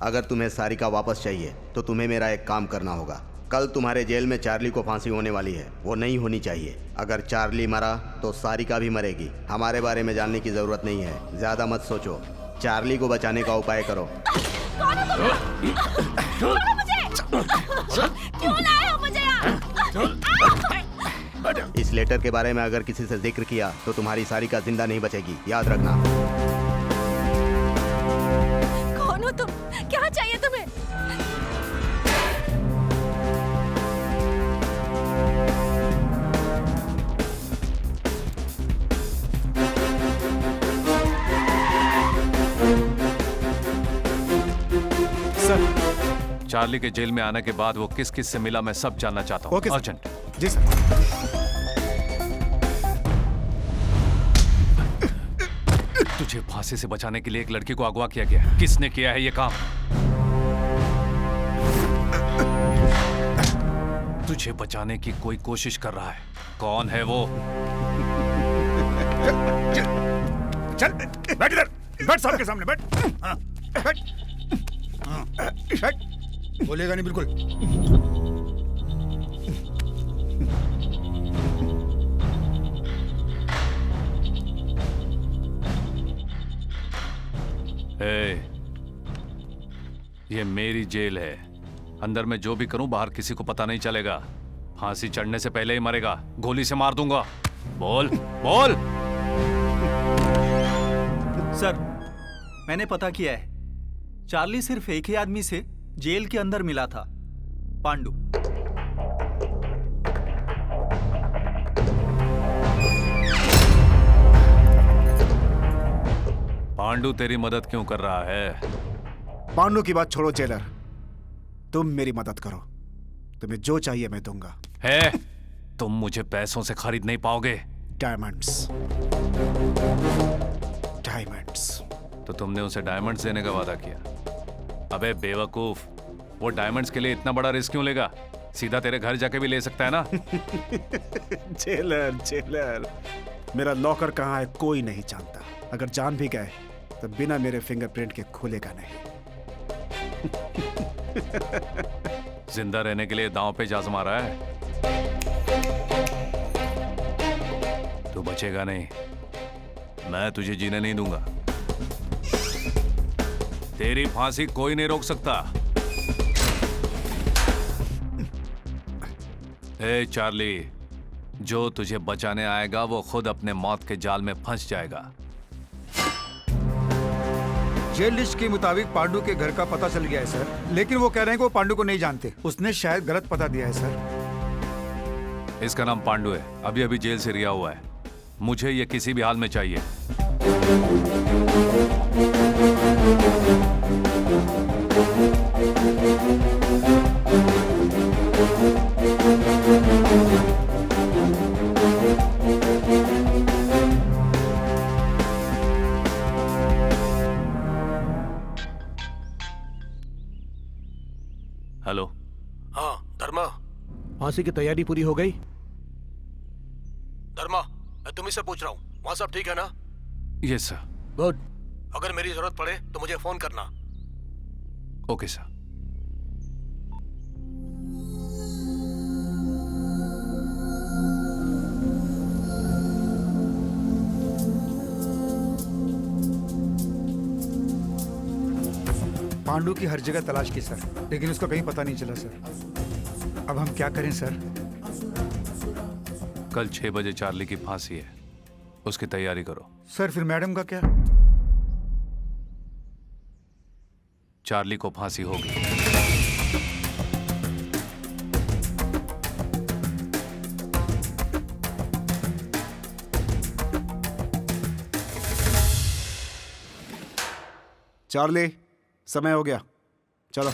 अगर तुम्हें सारिका वापस चाहिए तो तुम्हें मेरा एक काम करना होगा। कल तुम्हारे जेल में चार्ली को फांसी होने वाली है, वो नहीं होनी चाहिए। अगर चार्ली मरा तो सारिका भी मरेगी। हमारे बारे में जानने की जरूरत नहीं है, ज्यादा मत सोचो, चार्ली को बचाने का उपाय करो। क्यों लाए हो मुझे यहाँ? इस लेटर के बारे में अगर किसी से जिक्र किया तो तुम्हारी सारिका जिंदा नहीं बचेगी, याद रखना। कौन हो तुम? क्या चाहिए तुम्हें? सर, चार्ली के जेल में आने के बाद वो किस किस से मिला मैं सब जानना चाहता हूँ। Okay sir. अर्जेंट। जी सर। तुझे फांसी से बचाने के लिए एक लड़की को अगवा किया गया। किसने किया है ये काम? तुझे बचाने की कोई कोशिश कर रहा है। कौन है वो? चल बैठ इधर, बैठ सबके सामने बैठ। हाँ, बैठ। हाँ, बैठ। बोलेगा नहीं बिल्कुल। ये मेरी जेल है, अंदर मैं जो भी करूं बाहर किसी को पता नहीं चलेगा। फांसी चढ़ने से पहले ही मरेगा, गोली से मार दूंगा। बोल बोल। सर, मैंने पता किया है, चार्ली सिर्फ एक ही आदमी से जेल के अंदर मिला था, पांडु। पांडु तेरी मदद क्यों कर रहा है? पांडु की बात छोड़ो जेलर, तुम मेरी मदद करो, तुम्हें जो चाहिए मैं दूंगा। है, तुम मुझे पैसों से खरीद नहीं पाओगे। Diamonds, diamonds. तो तुमने उसे डायमंड्स देने का वादा किया। अबे बेवकूफ, वो डायमंड्स के लिए इतना बड़ा रिस्क क्यों लेगा? सीधा तेरे घर जाके भी ले सकता है ना। जेलर जेलर, मेरा लॉकर कहाँ है कोई नहीं जानता। अगर जान भी गए तो बिना मेरे फिंगरप्रिंट के खुलेगा नहीं। जिंदा रहने के लिए दांव पे जाज मारा है। तू बचेगा नहीं, मैं तुझे जीने नहीं दूंगा। तेरी फांसी कोई नहीं रोक सकता। ए चार्ली, जो तुझे बचाने आएगा वो खुद अपने मौत के जाल में फंस जाएगा। जेल लिस्ट के मुताबिक पांडु के घर का पता चल गया है सर, लेकिन वो कह रहे हैं कि वो पांडु को नहीं जानते। उसने शायद गलत पता दिया है सर। इसका नाम पांडु है, अभी अभी जेल से रिहा हुआ है। मुझे ये किसी भी हाल में चाहिए। हेलो। हाँ धर्मा, फांसी की तैयारी पूरी हो गई? धर्मा, मैं तुम्ही से पूछ रहा हूँ, वहाँ सब ठीक है ना? Yes sir. गुड। अगर मेरी जरूरत पड़े तो मुझे फोन करना। Okay sir. पांडु की हर जगह तलाश की सर, लेकिन उसका कहीं पता नहीं चला सर। अब हम क्या करें सर? कल 6 बजे चार्ली की फांसी है, उसकी तैयारी करो। सर फिर मैडम का क्या? चार्ली को फांसी होगी। चार्ली, समय हो गया, चलो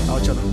आओ चलो।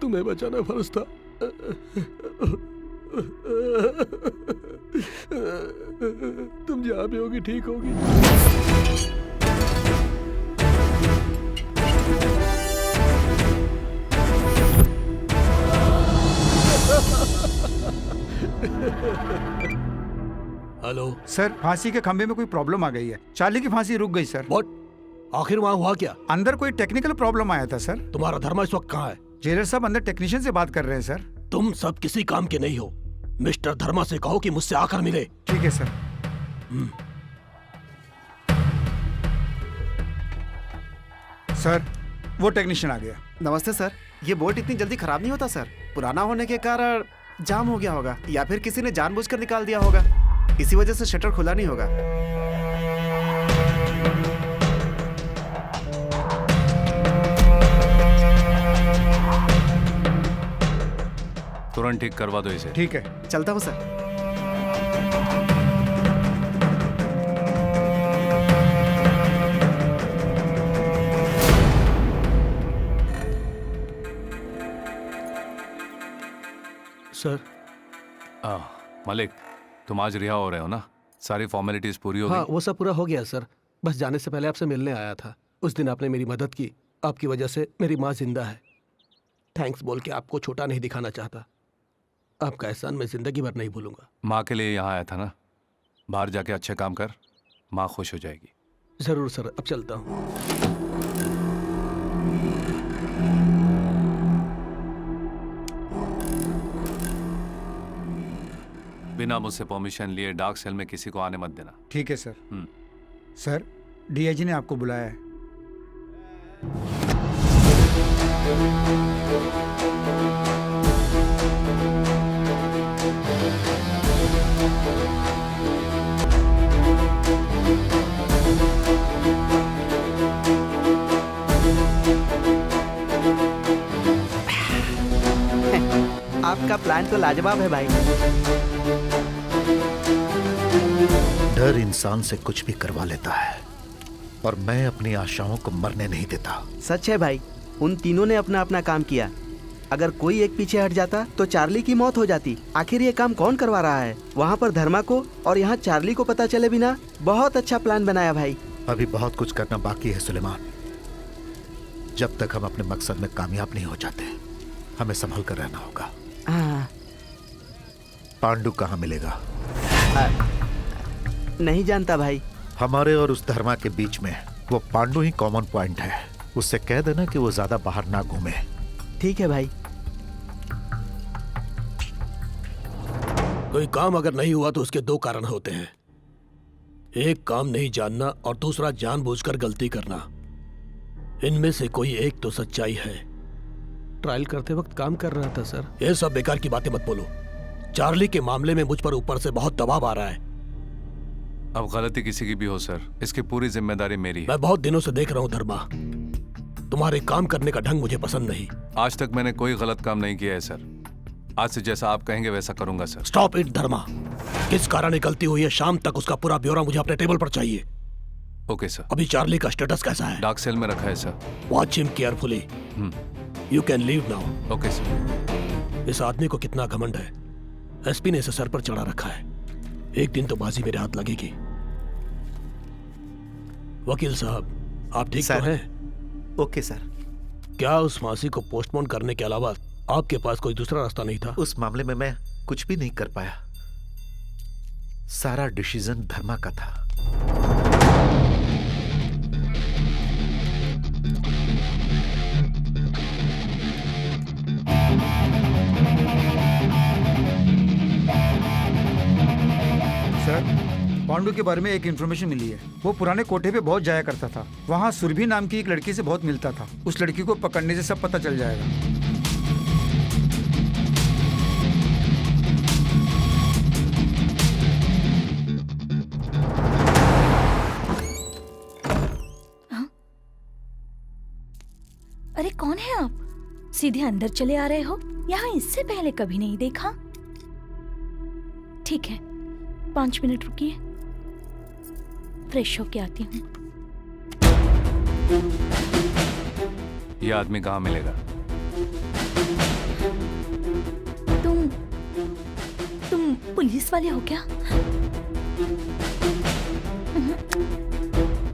तुम्हें बचाना फर्ज था। तुम जहां भी होगी ठीक होगी। हेलो सर, फांसी के खंभे में कोई प्रॉब्लम आ गई है। चार्ली की फांसी रुक गई सर। व्हाट? आखिर वहां हुआ क्या? अंदर कोई टेक्निकल प्रॉब्लम आया था सर। तुम्हारा धर्मा इस वक्त कहाँ है? जेलर साहब अंदर टेक्नीशियन से बात कर रहे हैं सर। तुम सब किसी काम के नहीं हो। मिस्टर धर्मा से कहो कि मुझसे आकर मिले। ठीक है सर। सर, वो टेक्नीशियन आ गया। नमस्ते सर, ये बोट इतनी जल्दी खराब नहीं होता सर। पुराना होने के कारण जाम हो गया होगा, या फिर किसी ने जानबूझकर निकाल दिया होगा। इसी वजह से शटर खुला नहीं होगा। तुरंत ठीक करवा दो इसे। ठीक है, चलता हूँ सर। सर। मलिक, तुम आज रिहा हो रहे हो ना? सारी फॉर्मेलिटीज पूरी हो हाँ, गई? वो सब पूरा हो गया सर। बस जाने से पहले आपसे मिलने आया था। उस दिन आपने मेरी मदद की, आपकी वजह से मेरी माँ जिंदा है। थैंक्स बोल के आपको छोटा नहीं दिखाना चाहता। आपका एहसान मैं जिंदगी भर नहीं भूलूंगा। माँ के लिए यहाँ आया था ना, बाहर जाके अच्छे काम कर, माँ खुश हो जाएगी। जरूर सर, अब चलता हूँ। बिना मुझसे परमिशन लिए डार्क सेल में किसी को आने मत देना। ठीक है सर। सर, डीआईजी ने आपको बुलाया है। आपका प्लान तो लाजवाब है भाई। डर इंसान से कुछ भी करवा लेता है और मैं अपनी आशाओं को मरने नहीं देता। सच है भाई, उन तीनों ने अपना अपना काम किया। अगर कोई एक पीछे हट जाता तो चार्ली की मौत हो जाती। आखिर ये काम कौन करवा रहा है? वहाँ पर धर्मा को और यहाँ चार्ली को पता चले बिना बहुत अच्छा प्लान बनाया भाई। अभी बहुत कुछ करना बाकी है सुलेमान। जब तक हम अपने मकसद में कामयाब नहीं हो जाते, हमें संभल कर रहना होगा। पांडु कहाँ मिलेगा? नहीं जानता भाई। हमारे और उस धर्मा के बीच में वो पांडु ही कॉमन पॉइंट है। उससे कह देना कि वो ज्यादा बाहर ना घूमे। ठीक है भाई। कोई काम अगर नहीं हुआ तो उसके दो कारण होते हैं। एक, काम नहीं जानना, और दूसरा, जानबूझकर गलती करना। इनमें से कोई एक तो सच्चाई है। ट्रायल करते वक्त काम कर रहा था सर। ये सब बेकार की बातें मत बोलो। चार्ली के मामले में मुझ पर ऊपर से बहुत दबाव आ रहा है। अब गलती किसी की भी हो सर, इसकी पूरी जिम्मेदारी मेरी है। मैं बहुत दिनों से देख रहा हूँ धर्मा, तुम्हारे काम करने का ढंग मुझे पसंद नहीं। आज तक मैंने कोई गलत काम नहीं किया है सर। आज से जैसा आप कहेंगे वैसा करूंगा सर। स्टॉप इट धर्मा। किस कारण ये गलती हुई है, शाम तक उसका पूरा ब्यौरा मुझे अपने टेबल पर चाहिए। Okay sir. अभी चार्ली का स्टेटस कैसा है? डार्क सेल में रखा है sir. Watch him carefully. You can leave now. Okay sir. इस आदमी को कितना घमंड है। एसपी ने इसे सर पर चढ़ा रखा है। एक दिन तो बाजी मेरे हाथ लगेगी। वकील साहब, आप ठीक तो हैं? Okay sir. क्या उस फांसी को पोस्टपोन करने के अलावा आपके पास कोई दूसरा रास्ता नहीं था? उस मामले में मैं कुछ भी नहीं कर पाया। सारा डिसीजन धर्मा का था। सर, पांडु के बारे में एक इन्फॉर्मेशन मिली है। वो पुराने कोठे पे बहुत जाया करता था। वहाँ सुरभि नाम की एक लड़की से बहुत मिलता था। उस लड़की को पकड़ने से सब पता चल जाएगा। अरे कौन है आप? सीधे अंदर चले आ रहे हो? यहाँ इससे पहले कभी नहीं देखा। ठीक है, 5 मिनट रुकिए, फ्रेश होके आती हूँ। ये आदमी कहाँ मिलेगा? तुम पुलिस वाले हो क्या?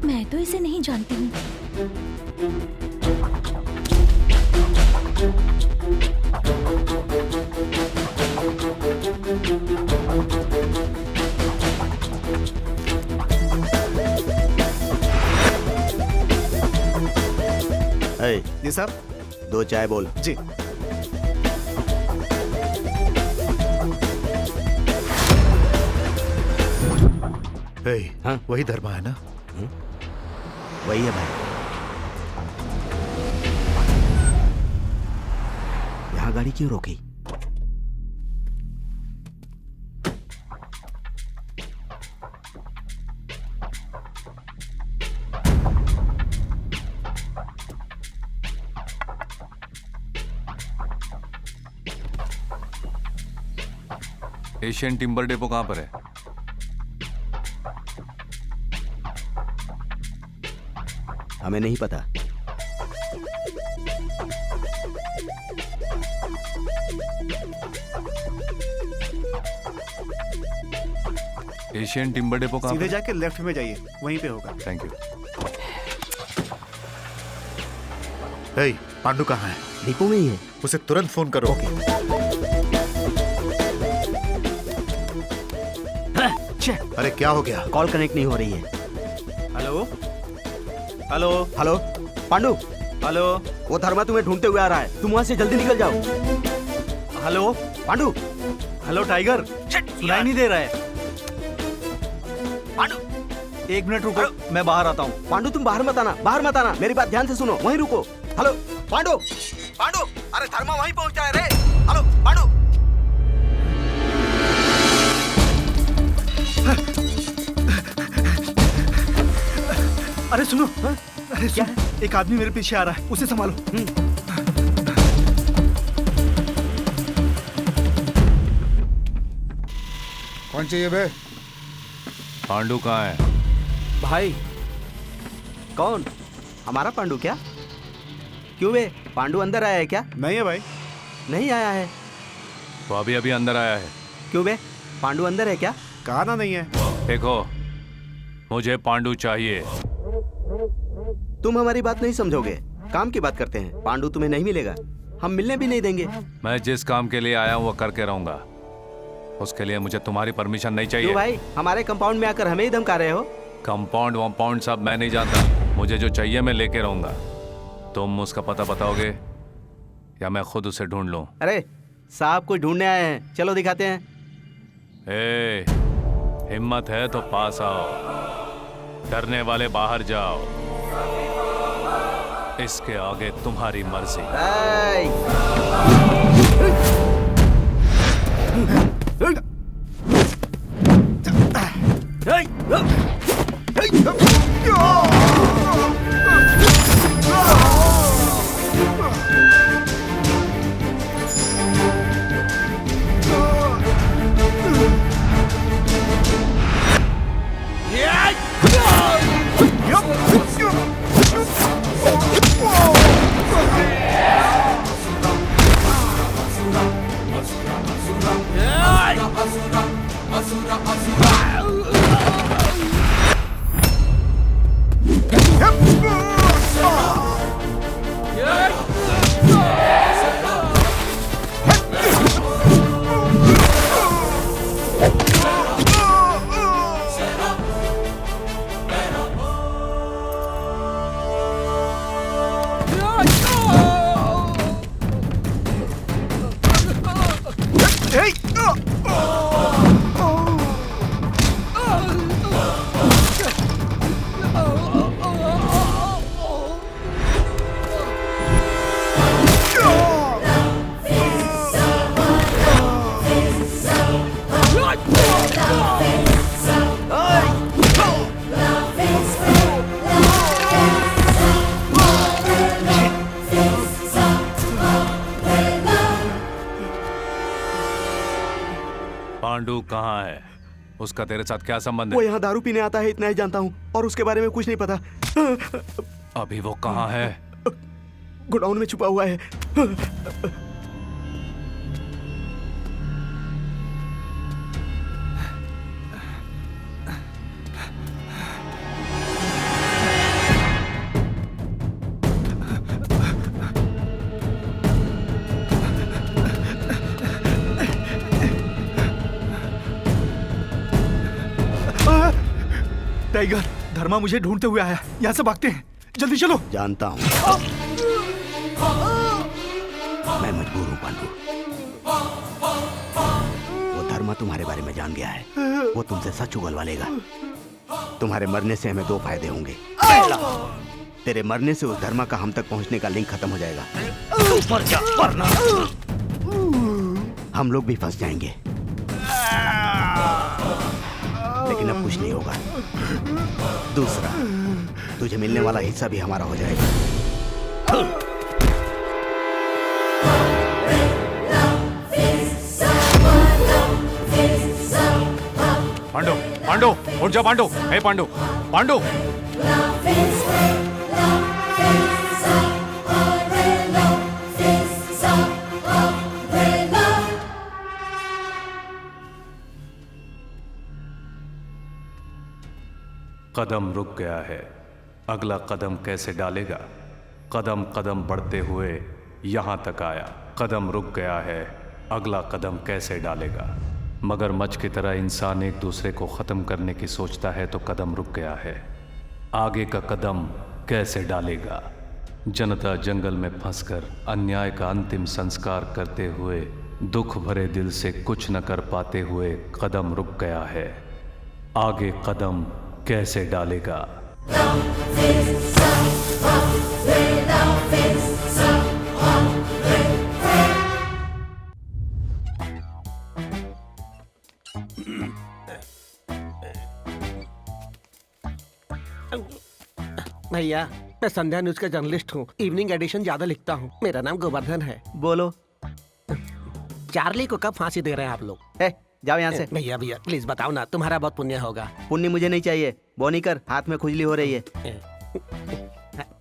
मैं तो इसे नहीं जानती हूँ। जी साहब। 2 चाय बोल। जी। हाँ? वही धर्मा है ना? वही है भाई। यहाँ गाड़ी क्यों रोकी? एशियन टिम्बर डेपो कहाँ पर है? हमें नहीं पता। एशियन टिम्बर डेपो कहाँ? सीधे जाके लेफ्ट में जाइए, वहीं पे होगा। Thank you. पांडु कहाँ है? डिपो में ही है। उसे तुरंत फोन करो। अरे क्या हो गया? कॉल कनेक्ट नहीं हो रही है। Hello hello hello Pandu. Hello, वो धर्मा तुम्हें ढूंढते हुए आ रहा है। तुम वहां से जल्दी निकल जाओ। हेलो पांडु। हेलो टाइगर, सुनाई नहीं दे रहा है। पांडु 1 मिनट रुको, मैं बाहर आता हूँ। पांडु तुम बाहर मत आना, मेरी बात ध्यान से सुनो, वहीं रुको। हेलो पांडु। पांडु, अरे धर्मा वहीं पहुंच जाए रे। हेलो पांडु। अरे सुनो, अरे क्या है? एक आदमी मेरे पीछे आ रहा है, उसे संभालो। कौन चाहिए बे? पांडु कहाँ है? भाई कौन? हमारा पांडु क्या? क्यों बे, पांडु अंदर आया है क्या? नहीं है भाई। नहीं आया है। वो अभी अभी अंदर आया है। क्यों बे, पांडु अंदर है क्या? कहा ना नहीं है। देखो, मुझे पांडु चाहिए। तुम हमारी बात नहीं समझोगे। काम की बात करते हैं। पांडु तुम्हें नहीं मिलेगा, हम मिलने भी नहीं देंगे। मैं जिस काम के लिए आया हूँ वो करके रहूंगा। उसके लिए मुझे तुम्हारी परमिशन नहीं चाहिए। क्यों भाई, हमारे कंपाउंड में आकर हमें ही धमका रहे हो? कंपाउंड वम्पाउंड सब मैं नहीं जानता। मुझे जो चाहिए मैं लेके रहूंगा। तुम उसका पता बताओगे या मैं खुद उसे ढूंढ लूं? अरे साहब को ढूंढने आए हैं, चलो दिखाते हैं। ए, हिम्मत है तो पास आओ, डरने वाले बाहर जाओ। इसके आगे तुम्हारी मर्जी। पांडु कहाँ है? उसका तेरे साथ क्या संबंध है? वो यहाँ दारू पीने आता है, इतना ही जानता हूँ, और उसके बारे में कुछ नहीं पता। अभी वो कहाँ है? गोडाउन में छुपा हुआ है। टाइगर, धर्मा मुझे ढूंढते हुए आया। यहाँ से भागते हैं, जल्दी चलो। जानता हूँ, मैं मजबूर हूँ पांडु। वो धर्मा तुम्हारे बारे में जान गया है। वो तुमसे सच उगलवा लेगा। तुम्हारे मरने से हमें दो फायदे होंगे। पहला, तेरे मरने से उस धर्मा का हम तक पहुंचने का लिंक खत्म हो जाएगा। मर जा, वरना हम लोग भी फंस जाएंगे। लेकिन अब कुछ नहीं होगा। दूसरा, तुझे मिलने वाला हिस्सा भी हमारा हो जाएगा। पांडु, पांडु, उठ जा पांडु। हे पांडु, पांडु। कदम रुक गया है, अगला कदम कैसे डालेगा? कदम कदम बढ़ते हुए यहाँ तक आया। कदम रुक गया है, अगला कदम कैसे डालेगा? मगरमच्छ की तरह इंसान एक दूसरे को ख़त्म करने की सोचता है तो कदम रुक गया है। आगे का कदम कैसे डालेगा? जनता जंगल में फंसकर अन्याय का अंतिम संस्कार करते हुए दुख भरे दिल से कुछ न कर पाते हुए कदम रुक गया है। आगे कदम कैसे डालेगा? भैया, मैं संध्या न्यूज का जर्नलिस्ट हूँ। इवनिंग एडिशन ज्यादा लिखता हूँ। मेरा नाम गोवर्धन है। बोलो। चार्ली को कब फांसी दे रहे हैं आप लोग? जाओ यहाँ से। भैया भैया प्लीज बताओ ना, तुम्हारा बहुत पुण्य होगा। पुण्य मुझे नहीं चाहिए। बोनी कर, हाथ में खुजली हो रही है।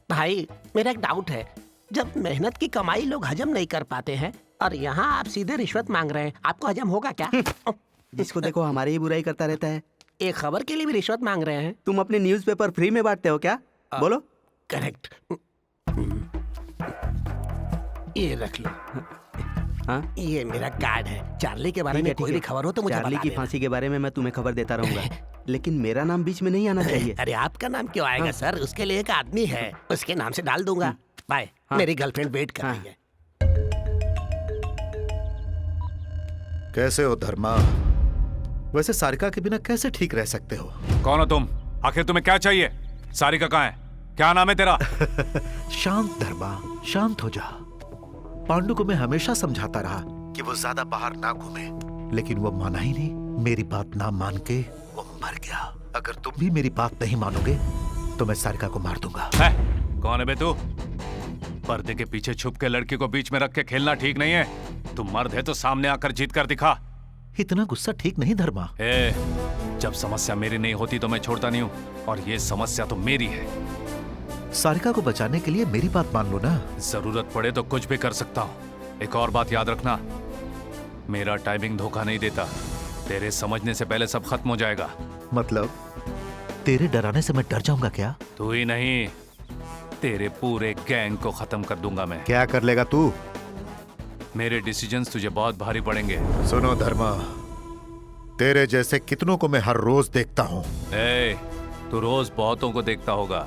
भाई मेरा एक डाउट है, जब मेहनत की कमाई लोग हजम नहीं कर पाते हैं और यहाँ आप सीधे रिश्वत मांग रहे हैं, आपको हजम होगा क्या? इसको देखो, हमारी ही बुराई करता रहता है। एक खबर के लिए भी रिश्वत मांग रहे हैं? तुम अपने न्यूज़पेपर फ्री में बांटते हो क्या? बोलो। करेक्ट। ये रख लो। हाँ? ये मेरा कार्ड है। चार्ली के बारे में कोई भी खबर हो तो मुझे चार्ली बता की देना। फांसी के बारे में मैं तुम्हें खबर देता रहूंगा, लेकिन मेरा नाम बीच में नहीं आना चाहिए। अरे आपका नाम क्यों आएगा सर? उसके लिए एक आदमी है, उसके नाम से डाल दूंगा। बाय। हाँ। मेरी गर्लफ्रेंड वेट कर रही है। कैसे हो धर्मा? वैसे सारिका के बिना कैसे ठीक रह सकते हो? कौन हो तुम? आखिर तुम्हें क्या चाहिए? सारिका कहाँ है? क्या नाम है तेरा? शांत धर्मा, शांत हो जा। पांडु को मैं हमेशा समझाता रहा कि वो ज्यादा बाहर ना घूमे, लेकिन वो माना ही नहीं। मेरी बात ना मान के वो मर गया। अगर तुम भी मेरी बात नहीं मानोगे तो मैं सारिका को मार दूंगा। कौन है बे तू? पर्दे के पीछे छुप के लड़की को बीच में रख के खेलना ठीक नहीं है। तू मर्द है तो सामने आकर जीत कर दिखा। इतना गुस्सा ठीक नहीं धर्मा। जब समस्या मेरी नहीं होती तो मैं छोड़ता नहीं हूँ, और ये समस्या तो मेरी है। सारिका को बचाने के लिए मेरी बात मान लो ना। जरूरत पड़े तो कुछ भी कर सकता हूँ। एक और बात याद रखना, मेरा टाइमिंग धोखा नहीं देता। तेरे समझने से पहले सब खत्म हो जाएगा। मतलब तेरे डराने से मैं डर जाऊंगा क्या? तू ही नहीं, तेरे पूरे गैंग को खत्म कर दूंगा मैं। क्या कर लेगा तू? मेरे डिसीजंस तुझे बहुत भारी पड़ेंगे। सुनो धर्मा, तेरे जैसे कितनों को मैं हर रोज देखता हूँ। तू रोज बहुतों को देखता होगा,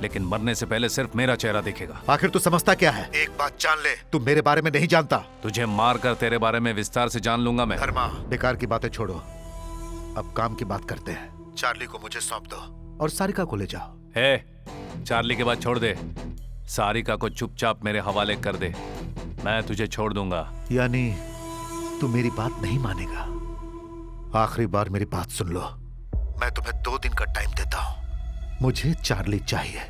लेकिन मरने से पहले सिर्फ मेरा चेहरा दिखेगा। आखिर तू समझता क्या है? एक बात जान ले, तू मेरे बारे में नहीं जानता। तुझे मार कर तेरे बारे में विस्तार से जान लूंगा मैं। धर्मा, बेकार की बातें छोड़ो, अब काम की बात करते हैं। चार्ली को मुझे सौंप दो और सारिका को ले जाओ। चार्ली के बाद छोड़ दे, सारिका को चुपचाप मेरे हवाले कर दे, मैं तुझे छोड़ दूंगा। यानी तू मेरी बात नहीं मानेगा? आखिरी बार मेरी बात सुन लो, मैं तुम्हें 2 दिन का टाइम देता हूँ। मुझे चार्ली चाहिए।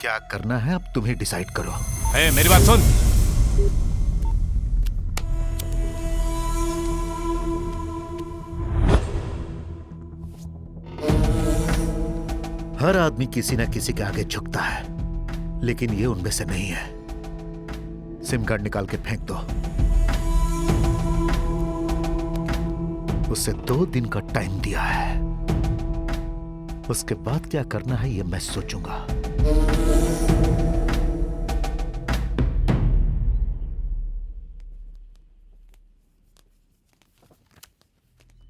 क्या करना है अब तुम ही डिसाइड करो। मेरी बात सुन। हर आदमी किसी न किसी के आगे झुकता है, लेकिन ये उनमें से नहीं है। सिम कार्ड निकाल के फेंक दो। उसे 2 दिन का टाइम दिया है, उसके बाद क्या करना है ये मैं सोचूंगा।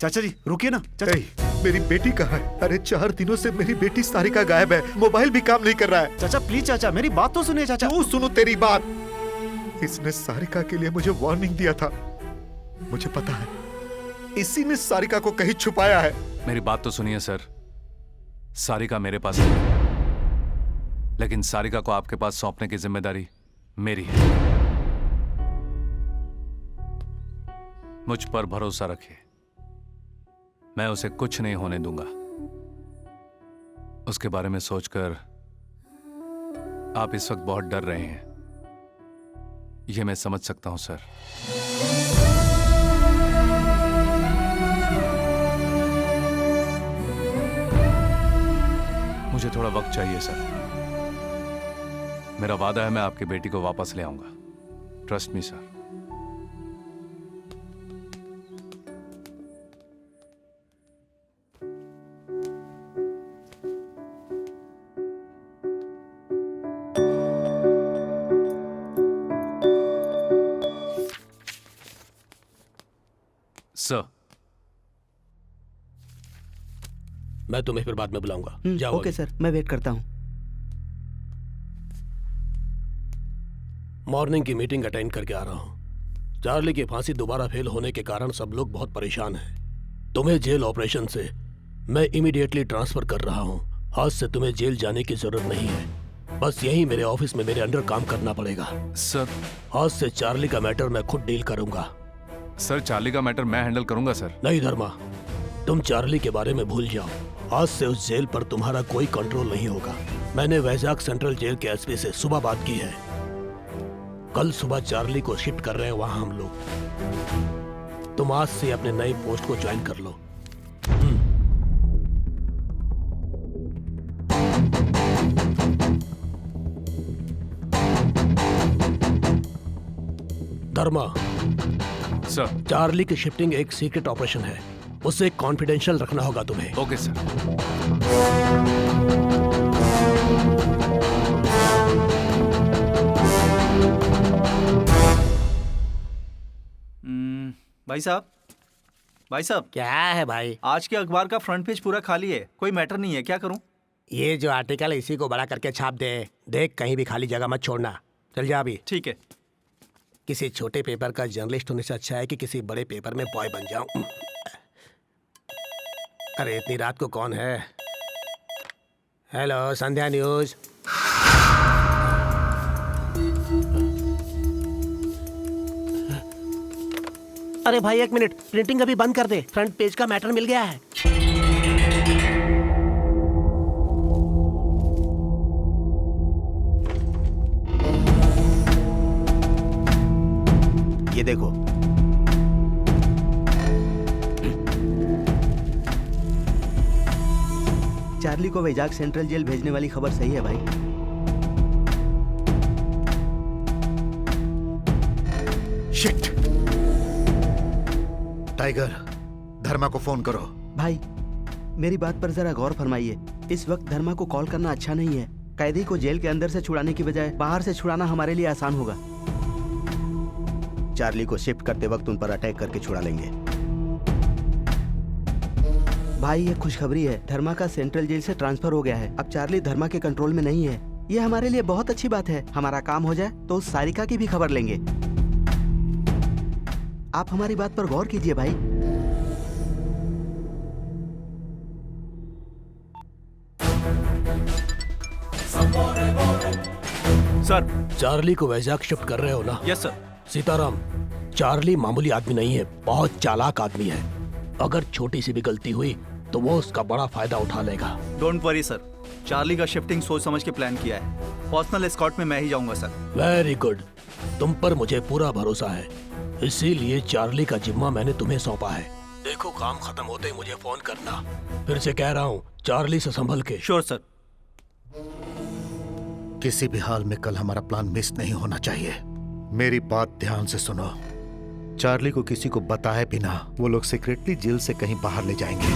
चाचा जी रुकिए ना। चाचा मेरी बेटी कहाँ है? अरे 4 दिनों से मेरी बेटी सारिका गायब है, मोबाइल भी काम नहीं कर रहा है। चाचा प्लीज चाचा, मेरी बात तो सुनिए चाचा। क्यों सुनो तेरी बात? इसने सारिका के लिए मुझे वार्निंग दिया था, मुझे पता है। इसी ने सारिका को कहीं छुपाया है। मेरी बात तो सुनिए सर, सारिका मेरे पास है, लेकिन सारिका को आपके पास सौंपने की जिम्मेदारी मेरी है। मुझ पर भरोसा रखिए, मैं उसे कुछ नहीं होने दूंगा। उसके बारे में सोचकर आप इस वक्त बहुत डर रहे हैं, यह मैं समझ सकता हूं सर। मुझे थोड़ा वक्त चाहिए सर। मेरा वादा है मैं आपकी बेटी को वापस ले आऊंगा। Trust me sir. सर, मैं तुम्हें फिर बाद में बुलाऊंगा। जाओ। ओके सर, मैं वेट करता हूँ। मॉर्निंग की मीटिंग अटेंड करके आ रहा हूँ। चार्ली की फांसी दोबारा फेल होने के कारण सब लोग बहुत परेशान हैं। तुम्हें जेल ऑपरेशन से मैं इमीडिएटली ट्रांसफर कर रहा हूँ। आज से तुम्हें जेल जाने की जरूरत नहीं है, बस यही मेरे ऑफिस में मेरे अंडर काम करना पड़ेगा। सर, आज से चार्ली का मैटर मैं खुद डील करूंगा। सर, चार्ली का मैटर मैं हैंडल करूंगा सर। नहीं धर्मा, तुम चार्ली के बारे में भूल जाओ। आज से उस जेल पर तुम्हारा कोई कंट्रोल नहीं होगा। मैंने वैजाग सेंट्रल जेल के एसपी से सुबह बात की है। कल सुबह चार्ली को शिफ्ट कर रहे हैं वहां हम लोग। तुम आज से अपने नई पोस्ट को ज्वाइन कर लो। धर्मा, सर। चार्ली की शिफ्टिंग एक सीक्रेट ऑपरेशन है, उसे कॉन्फिडेंशियल रखना होगा तुम्हें। Okay sir. भाई साहब क्या है भाई? आज के अखबार का फ्रंट पेज पूरा खाली है, कोई मैटर नहीं है, क्या करूं? ये जो आर्टिकल है इसी को बड़ा करके छाप दे। देख कहीं भी खाली जगह मत छोड़ना। चल जा अभी। ठीक है। किसी छोटे पेपर का जर्नलिस्ट होने से अच्छा है कि किसी बड़े पेपर में बॉय बन जाऊं। अरे इतनी रात को कौन है? हेलो, संध्या न्यूज। अरे भाई एक मिनट, प्रिंटिंग अभी बंद कर दे, फ्रंट पेज का मैटर मिल गया है। ये देखो, चार्ली को वैजाग सेंट्रल जेल भेजने वाली खबर सही है भाई। शिट! टाइगर, धर्मा को फोन करो। भाई मेरी बात पर जरा गौर फरमाइए, इस वक्त धर्मा को कॉल करना अच्छा नहीं है। कैदी को जेल के अंदर से छुड़ाने की बजाय बाहर से छुड़ाना हमारे लिए आसान होगा। चार्ली को शिफ्ट करते वक्त उन पर अटैक करके छुड़ा लेंगे। भाई ये खुशखबरी है, धर्मा का सेंट्रल जेल से ट्रांसफर हो गया है। अब चार्ली धर्मा के कंट्रोल में नहीं है। ये हमारे लिए बहुत अच्छी बात है। हमारा काम हो जाए तो उस सारिका की भी खबर लेंगे। आप हमारी बात पर गौर कीजिए भाई। सर। चार्ली को वैजाग शिफ्ट कर रहे हो ना? Yes sir. सीताराम, चार्ली मामूली आदमी नहीं है, बहुत चालाक आदमी है। अगर छोटी सी भी गलती हुई तो वो उसका बड़ा फायदा उठा लेगा। डोंट वरी सर, चार्ली का शिफ्टिंग सोच समझ के प्लान किया है। पर्सनल एस्कॉर्ट में मैं ही जाऊंगा सर। वेरी गुड, तुम पर मुझे पूरा भरोसा है, इसीलिए चार्ली का जिम्मा मैंने तुम्हें सौंपा है। देखो काम खत्म होते ही मुझे फोन करना। फिर से कह रहा हूँ, चार्ली से संभल के। Sure sir. किसी भी हाल में कल हमारा प्लान मिस नहीं होना चाहिए। मेरी बात ध्यान से सुनो। चार्ली को किसी को बताए बिना वो लोग सीक्रेटली जेल से कहीं बाहर ले जाएंगे।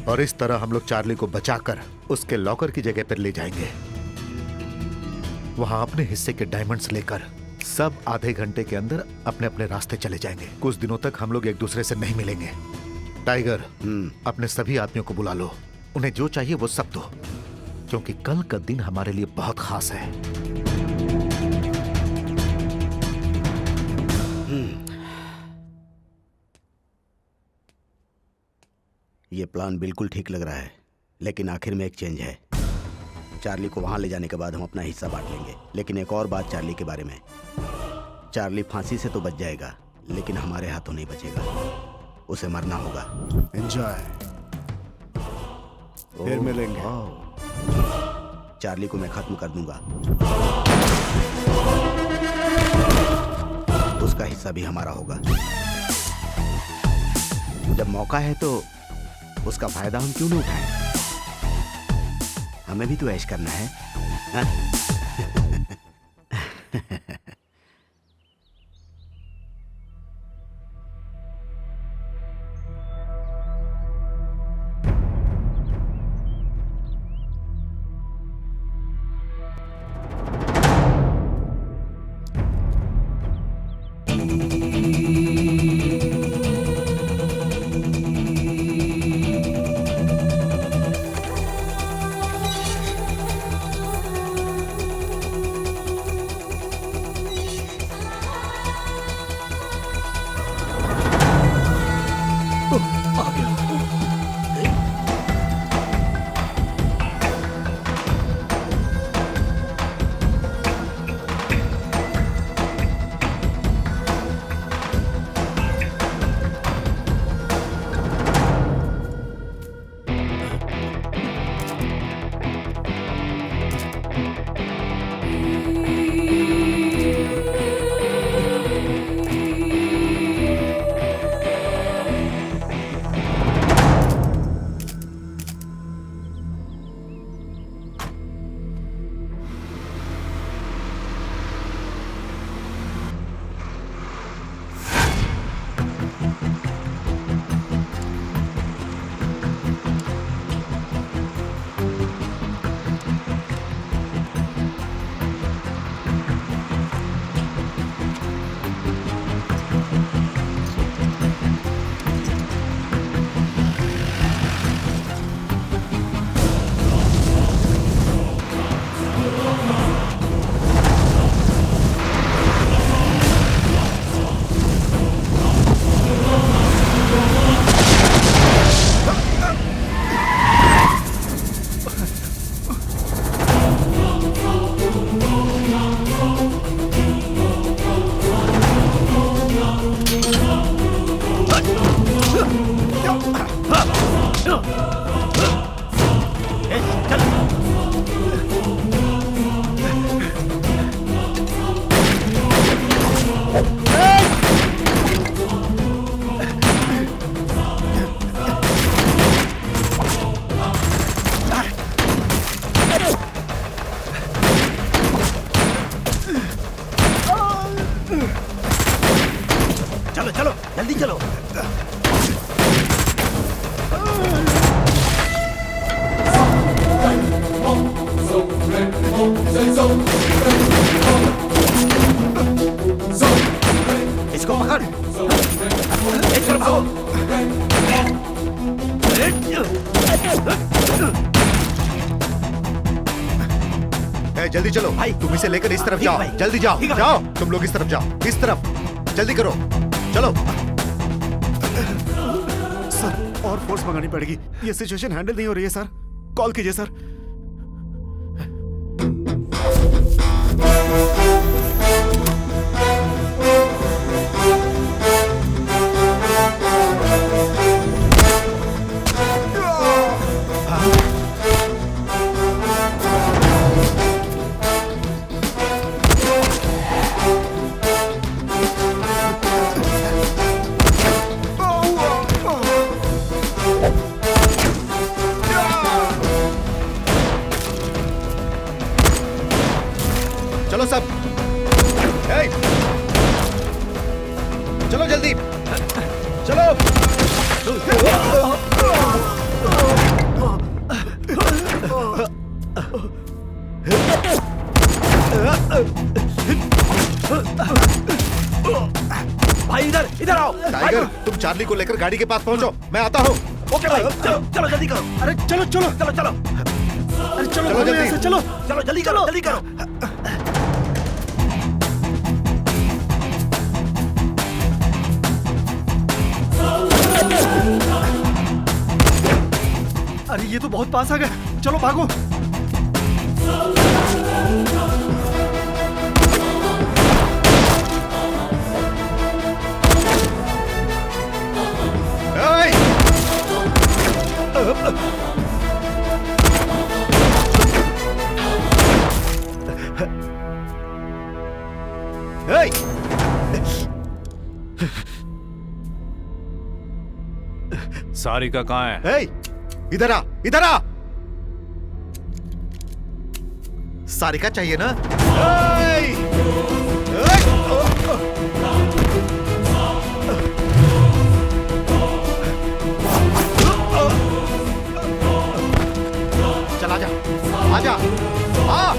और इस तरह हम लोग चार्ली को बचाकर उसके लॉकर की जगह पर ले जाएंगे। वहां अपने हिस्से के डायमंड्स लेकर सब आधे घंटे के अंदर अपने अपने रास्ते चले जाएंगे। कुछ दिनों तक हम लोग एक दूसरे से नहीं मिलेंगे। टाइगर, अपने सभी आदमियों को बुला लो, उन्हें जो चाहिए वो सब दो, क्योंकि कल का दिन हमारे लिए बहुत खास है। ये प्लान बिल्कुल ठीक लग रहा है, लेकिन आखिर में एक चेंज है। चार्ली को वहां ले जाने के बाद हम अपना हिस्सा बांट लेंगे। लेकिन एक और बात चार्ली के बारे में, चार्ली फांसी से तो बच जाएगा, लेकिन हमारे हाथों नहीं बचेगा। उसे मरना होगा। एंजॉय, फिर मिलेंगे। चार्ली को मैं खत्म कर दूंगा, उसका हिस्सा भी हमारा होगा। जब मौका है तो उसका फायदा हम क्यों न उठाएं? हमें भी तो ऐश करना है, हा? चलो चलो जल्दी चलो। इसको पकड़, एक तरफ भागो। जल्दी चलो भाई, तुम इसे लेकर इस तरफ जाओ। जल्दी जाओ जाओ, तुम लोग इस तरफ जाओ, इस तरफ जल्दी करो, चलो। सर और फोर्स मंगानी पड़ेगी, ये सिचुएशन हैंडल नहीं हो रही है सर। कॉल कीजिए सर। चलो सब, चलो जल्दी चलो। भाई इधर इधर आओ। टाइगर, तुम चार्ली को लेकर गाड़ी के पास पहुंचो, मैं आता हूँ। ओके भाई, चलो चलो जल्दी करो। अरे चलो चलो चलो चलो, अरे चलो चलो जल्दी। ऐसे चलो चलो जल्दी करो, जल्दी करो। अरे ये तो बहुत पास आ गया, चलो भागो। सारिका कहाँ है? इधर आ, इधर आ। सारिका चाहिए ना? चल आजा, आजा, आ।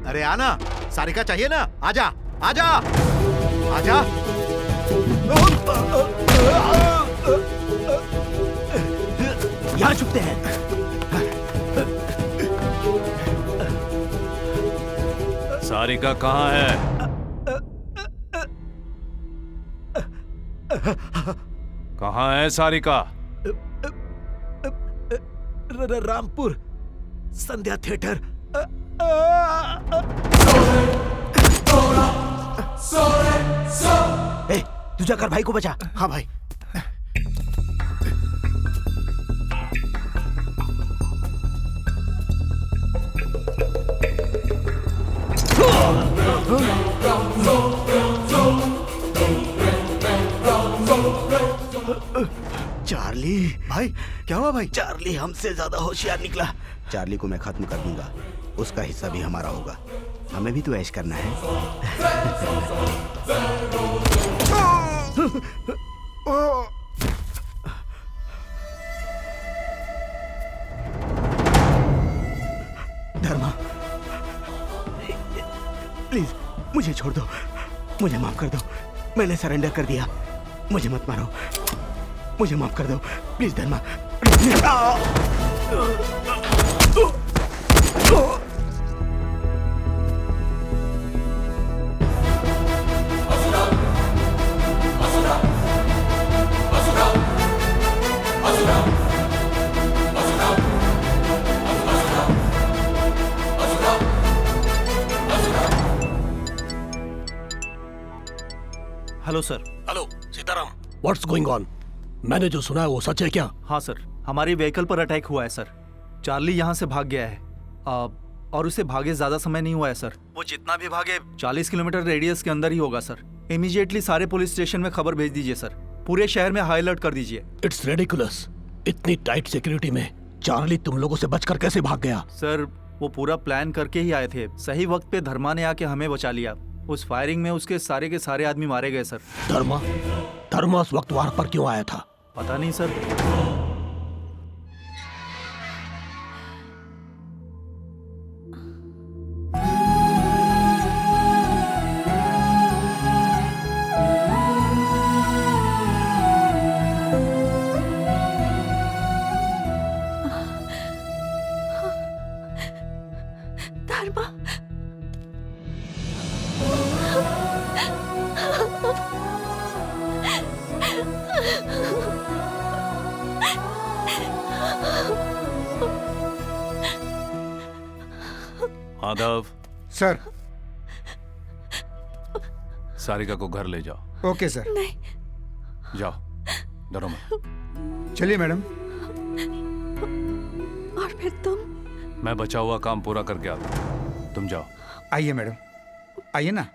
अरे आना, सारिका चाहिए ना? आजा, आजा, आजा। यहाँ छुपते हैं। सारिका कहाँ है? कहाँ है सारिका? रामपुर संध्या थिएटर। तू जाकर भाई को बचा। हाँ भाई। चार्ली भाई क्या हुआ भाई? चार्ली हमसे ज्यादा होशियार निकला। चार्ली को मैं खत्म कर दूंगा, उसका हिस्सा भी हमारा होगा। हमें भी तो ऐश करना है। धर्मा, प्लीज मुझे छोड़ दो, मुझे माफ कर दो। मैंने सरेंडर कर दिया, मुझे मत मारो, मुझे माफ कर दो please Dharma. Hello sir. Hello Sitaram, what's going on? मैंने जो सुना है वो सच है क्या? हाँ सर, हमारी व्हीकल पर अटैक हुआ है सर। चार्ली यहाँ से भाग गया है और उसे भागे ज्यादा समय नहीं हुआ है सर। वो जितना भी भागे 40 किलोमीटर रेडियस के अंदर ही होगा सर। इमीडिएटली सारे पुलिस स्टेशन में खबर भेज दीजिए सर। पूरे शहर में हाई अलर्ट कर दीजिए। इट्स रेडिकुलस, इतनी टाइट सिक्योरिटी में चार्ली तुम लोगों से बचकर कैसे भाग गया? सर वो पूरा प्लान करके ही आए थे। सही वक्त पे धर्मा ने आके हमें बचा लिया। उस फायरिंग में उसके सारे के सारे आदमी मारे गए सर। धर्मा उस वक्त वहां पर क्यों आया था? पता नहीं सर। माधव। सर। सारिका को घर ले जाओ। Okay sir. नहीं। जाओ, डरो मत। चलिए मैडम। और फिर तुम? मैं बचा हुआ काम पूरा करके आता हूँ, तुम जाओ। आइए मैडम, आइए ना।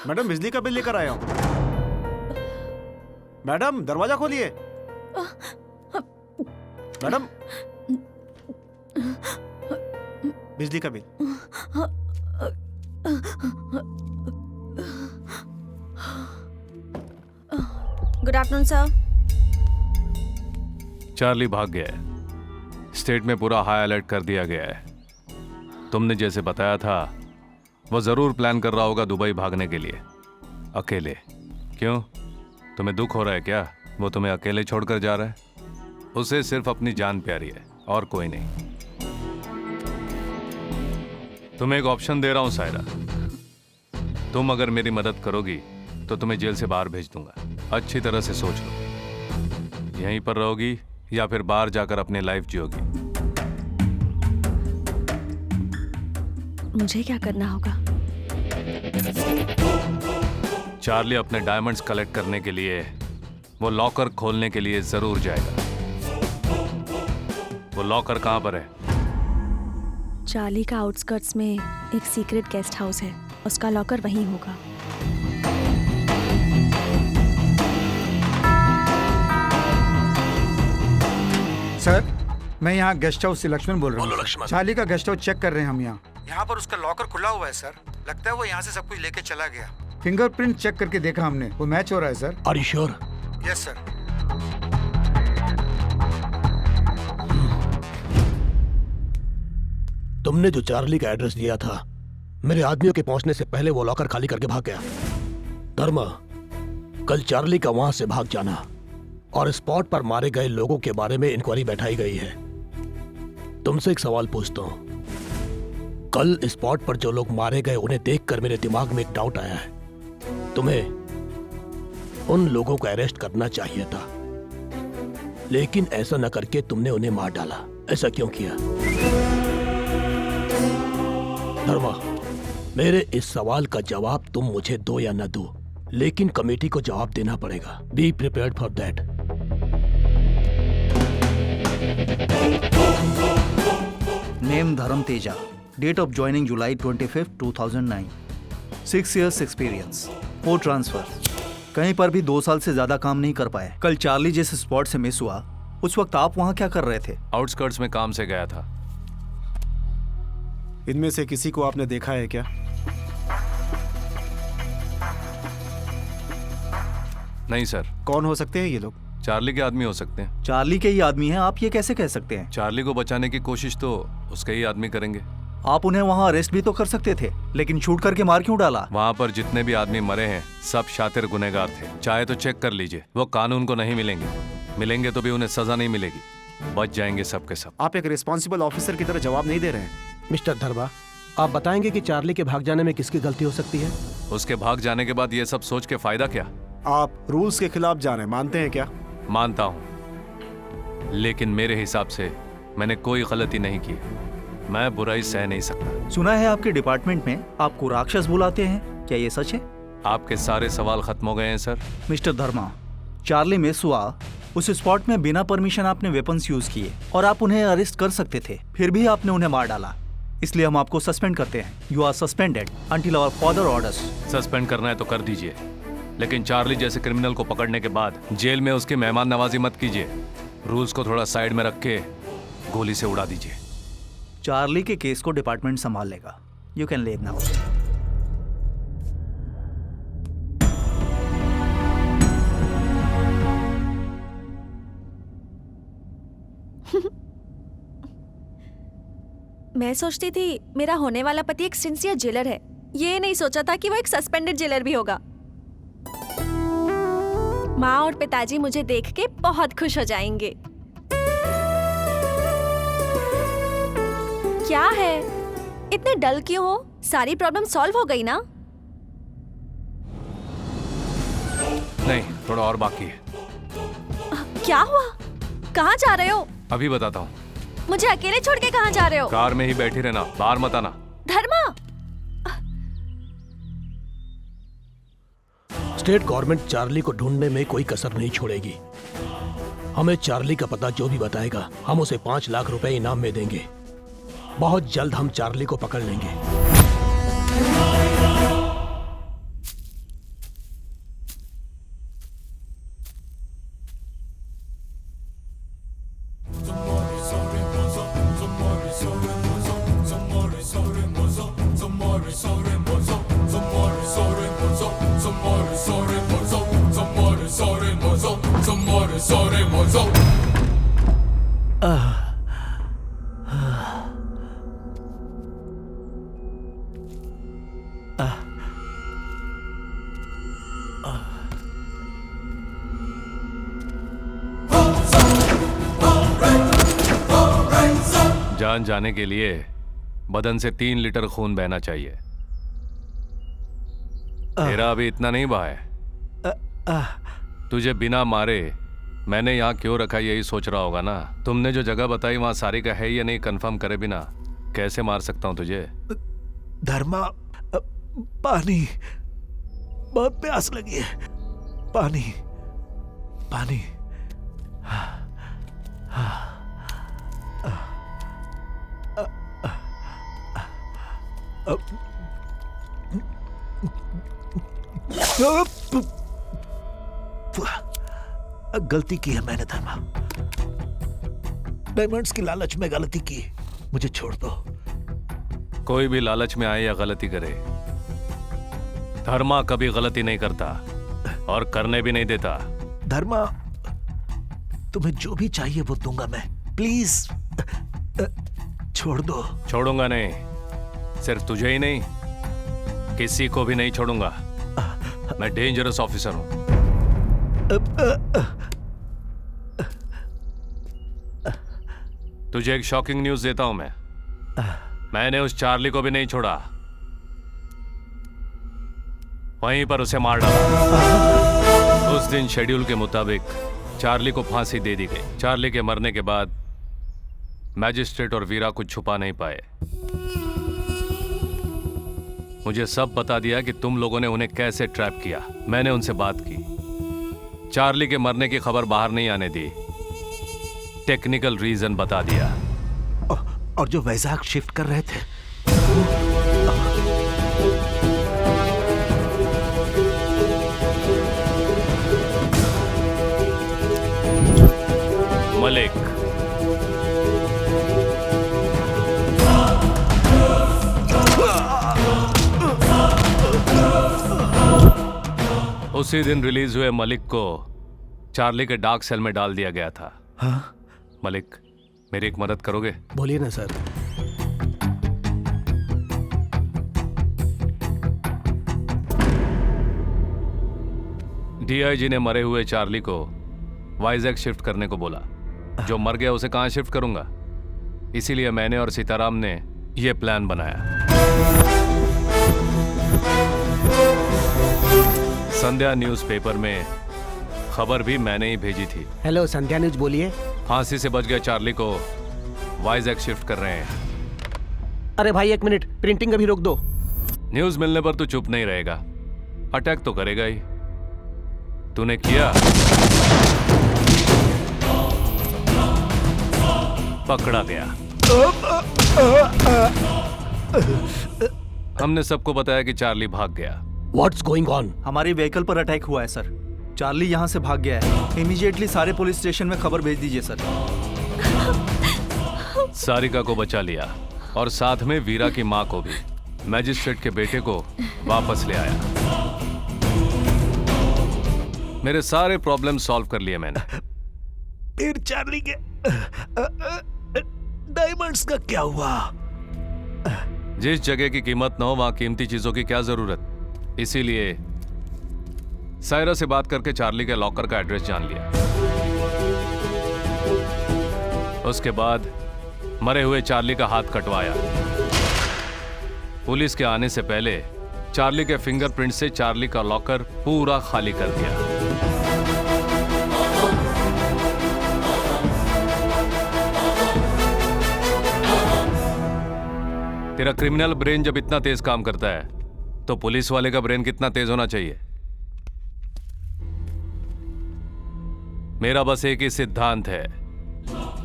मैडम बिजली का बिल लेकर आया हूँ। मैडम दरवाजा खोलिए। मैडम बिजली का bill. Good afternoon sir. Charlie भाग गया है। स्टेट में पूरा हाई अलर्ट कर दिया गया है। तुमने जैसे बताया था वो जरूर प्लान कर रहा होगा दुबई भागने के लिए, अकेले। क्यों, तुम्हें दुख हो रहा है क्या? वो तुम्हें अकेले छोड़कर जा रहा है? उसे सिर्फ अपनी जान प्यारी है और कोई नहीं। तुम्हें एक ऑप्शन दे रहा हूं सायरा, तुम अगर मेरी मदद करोगी तो तुम्हें जेल से बाहर भेज दूंगा। अच्छी तरह से सोच लो, यहीं पर रहोगी या फिर बाहर जाकर अपनी लाइफ जियोगी। मुझे क्या करना होगा? चार्ली अपने डायमंड्स कलेक्ट करने के लिए वो लॉकर खोलने के लिए जरूर जाएगा। वो लॉकर कहां पर है? चार्ली का आउटस्कर्ट्स में एक सीक्रेट गेस्ट हाउस है, उसका लॉकर वहीं होगा। सर, मैं यहाँ गेस्ट हाउस से लक्ष्मण बोल रहा हूँ। चार्ली का गेस्ट हाउस चेक कर रहे हैं हम यहाँ पर उसका लॉकर खुला हुआ है सर। लगता है वो यहाँ से सब कुछ लेके चला गया। फिंगरप्रिंट चेक करके देखा हमने, वो मैच हो रहा है sir. Are you sure? Yes sir. तुमने जो चार्ली का एड्रेस दिया था, मेरे आदमियों के पहुंचने से पहले वो लॉकर खाली करके भाग गया। धर्मा, कल चार्ली का वहां से भाग जाना और स्पॉट पर मारे गए लोगों के बारे में इंक्वायरी बैठाई गई है। तुमसे एक सवाल पूछता हूं, कल स्पॉट पर जो लोग मारे गए उन्हें देखकर मेरे दिमाग में एक डाउट आया है। तुम्हें उन लोगों को अरेस्ट करना चाहिए था, लेकिन ऐसा न करके तुमने उन्हें मार डाला। ऐसा क्यों किया? धर्मा, मेरे इस सवाल का जवाब तुम मुझे दो या न दो, लेकिन कमेटी को जवाब देना पड़ेगा। Be prepared for that. Name Dharma Teja, date of joining July 25, 2009, 6 years experience, 4 transfer. कहीं पर भी 2 साल से ज्यादा काम नहीं कर पाए। कल चार्ली जिस स्पॉट से मिस हुआ, उस वक्त आप वहां क्या कर रहे थे? आउटस्कर्ट्स में काम से गया था। इनमें से किसी को आपने देखा है क्या? नहीं सर। कौन हो सकते हैं ये लोग? चार्ली के आदमी हो सकते हैं। चार्ली के ही आदमी हैं, आप ये कैसे कह सकते हैं? चार्ली को बचाने की कोशिश तो उसके ही आदमी करेंगे। आप उन्हें वहाँ अरेस्ट भी तो कर सकते थे, लेकिन शूट करके मार क्यों डाला? वहां पर जितने भी आदमी मरे हैं सब शातिर गुनहगार थे। चाहे तो चेक कर लीजिए, वो कानून को नहीं मिलेंगे, मिलेंगे तो भी उन्हें सजा नहीं मिलेगी, बच जाएंगे सब के सब। आप एक रिस्पॉन्सिबल ऑफिसर की तरह जवाब नहीं दे रहे हैं। मिस्टर धर्मा, आप बताएंगे कि चार्ली के भाग जाने में किसकी गलती हो सकती है? उसके भाग जाने के बाद ये सब सोच के फायदा क्या? आप रूल्स के खिलाफ जा रहे हैं, मानते हैं क्या? मानता हूं, लेकिन मेरे हिसाब से मैंने कोई गलती नहीं की। मैं बुराई सह नहीं सकता। सुना है आपके डिपार्टमेंट में आपको राक्षस बुलाते हैं, क्या ये सच है? आपके सारे सवाल खत्म हो गए हैं सर। मिस्टर धर्मा, चार्ली मिस हुआ, उस स्पॉट में बिना परमिशन आपने वेपन्स यूज किए और आप उन्हें अरेस्ट कर सकते थे, फिर भी आपने उन्हें मार डाला। इसलिए हम आपको सस्पेंड करते हैं। You are suspended until our further orders. Suspend करना है तो कर dीजिए, लेकिन चार्ली जैसे क्रिमिनल को पकड़ने के बाद जेल में उसकी मेहमान नवाजी मत कीजिए। रूल्स को थोड़ा साइड में रख के गोली से उड़ा दीजिए। चार्ली के केस को डिपार्टमेंट संभाल लेगा। You can leave now. मैं सोचती थी मेरा होने वाला पति एक सिंसियर जेलर है, ये नहीं सोचा था कि वो एक सस्पेंडेड जेलर भी होगा। माँ और पिताजी मुझे देख के बहुत खुश हो जाएंगे। क्या है, इतने डल क्यों हो? सारी प्रॉब्लम सॉल्व हो गई ना? नहीं, थोड़ा और बाकी है। क्या हुआ? कहाँ जा रहे हो? अभी बताता हूँ। मुझे अकेले छोड़ के कहाँ जा रहे हो? कार में ही बैठी रहना, बाहर मत आना। धर्मा! स्टेट गवर्नमेंट चार्ली को ढूंढने में कोई कसर नहीं छोड़ेगी। हमें चार्ली का पता जो भी बताएगा, हम उसे 5 लाख रुपए इनाम में देंगे। बहुत जल्द हम चार्ली को पकड़ लेंगे। जान जाने के लिए बदन से 3 लीटर खून बहना चाहिए। तेरा अभी इतना नहीं बहा है। तुझे बिना मारे मैंने यहाँ क्यों रखा यही सोच रहा होगा ना। तुमने जो जगह बताई वहां सारी का है या नहीं कंफर्म करे बिना कैसे मार सकता हूँ तुझे? धर्मा, पानी, बहुत प्यास लगी है। पानी, पानी। गलती की है मैंने धर्मा, डायमंड्स की लालच में गलती की, मुझे छोड़ दो। कोई भी लालच में आए या गलती करे, धर्मा कभी गलती नहीं करता और करने भी नहीं देता। धर्मा, तुम्हें जो भी चाहिए वो दूंगा मैं, प्लीज छोड़ दो। छोड़ूंगा नहीं, सिर्फ तुझे ही नहीं किसी को भी नहीं छोड़ूंगा। मैं डेंजरस ऑफिसर हूं। तुझे एक शॉकिंग न्यूज देता हूं मैं। मैंने उस चार्ली को भी नहीं छोड़ा, वहीं पर उसे मार डाला। उस दिन शेड्यूल के मुताबिक चार्ली को फांसी दे दी गई। चार्ली के मरने के बाद मैजिस्ट्रेट और वीरा कुछ छुपा नहीं पाए। मुझे सब बता दिया कि तुम लोगों ने उन्हें कैसे ट्रैप किया। मैंने उनसे बात की, चार्ली के मरने की खबर बाहर नहीं आने दी, टेक्निकल रीजन बता दिया। और जो वैजाग शिफ्ट कर रहे थे, मलिक, उसी दिन रिलीज हुए मलिक को चार्ली के डार्क सेल में डाल दिया गया था। हाँ? मलिक, मेरी एक मदद करोगे? बोलिए ना सर। डीआईजी ने मरे हुए चार्ली को वाइजैक शिफ्ट करने को बोला। जो मर गया उसे कहाँ शिफ्ट करूंगा? इसीलिए मैंने और सीताराम ने यह प्लान बनाया। संध्या न्यूज़पेपर में खबर भी मैंने ही भेजी थी। हेलो, संध्या न्यूज बोलिए। फांसी से बच गए चार्ली को वाइजैक शिफ्ट कर रहे हैं। अरे भाई एक मिनट, प्रिंटिंग अभी रोक दो। न्यूज मिलने पर तू चुप नहीं रहेगा, अटैक तो करेगा ही। तूने किया, पकड़ा गया। हमने सबको बताया कि चार्ली भाग गया। What's going on? हमारी व्हीकल पर अटैक हुआ है सर। चार्ली यहाँ से भाग गया है। इमीडिएटली सारे पुलिस स्टेशन में खबर भेज दीजिए सर। सारिका को बचा लिया और साथ में वीरा की मां को भी। मैजिस्ट्रेट के बेटे को वापस ले आया। मेरे सारे प्रॉब्लम सॉल्व कर लिए मैंने। फिर चार्ली के डायमंड्स का क्या हुआ? जिस जगह की कीमत न हो वहां कीमती चीजों की क्या जरूरत। इसीलिए सायरा से बात करके चार्ली के लॉकर का एड्रेस जान लिया। उसके बाद मरे हुए चार्ली का हाथ कटवाया। पुलिस के आने से पहले चार्ली के फिंगरप्रिंट से चार्ली का लॉकर पूरा खाली कर दिया। तेरा क्रिमिनल ब्रेन जब इतना तेज काम करता है तो पुलिस वाले का ब्रेन कितना तेज होना चाहिए? मेरा बस एक ही सिद्धांत है,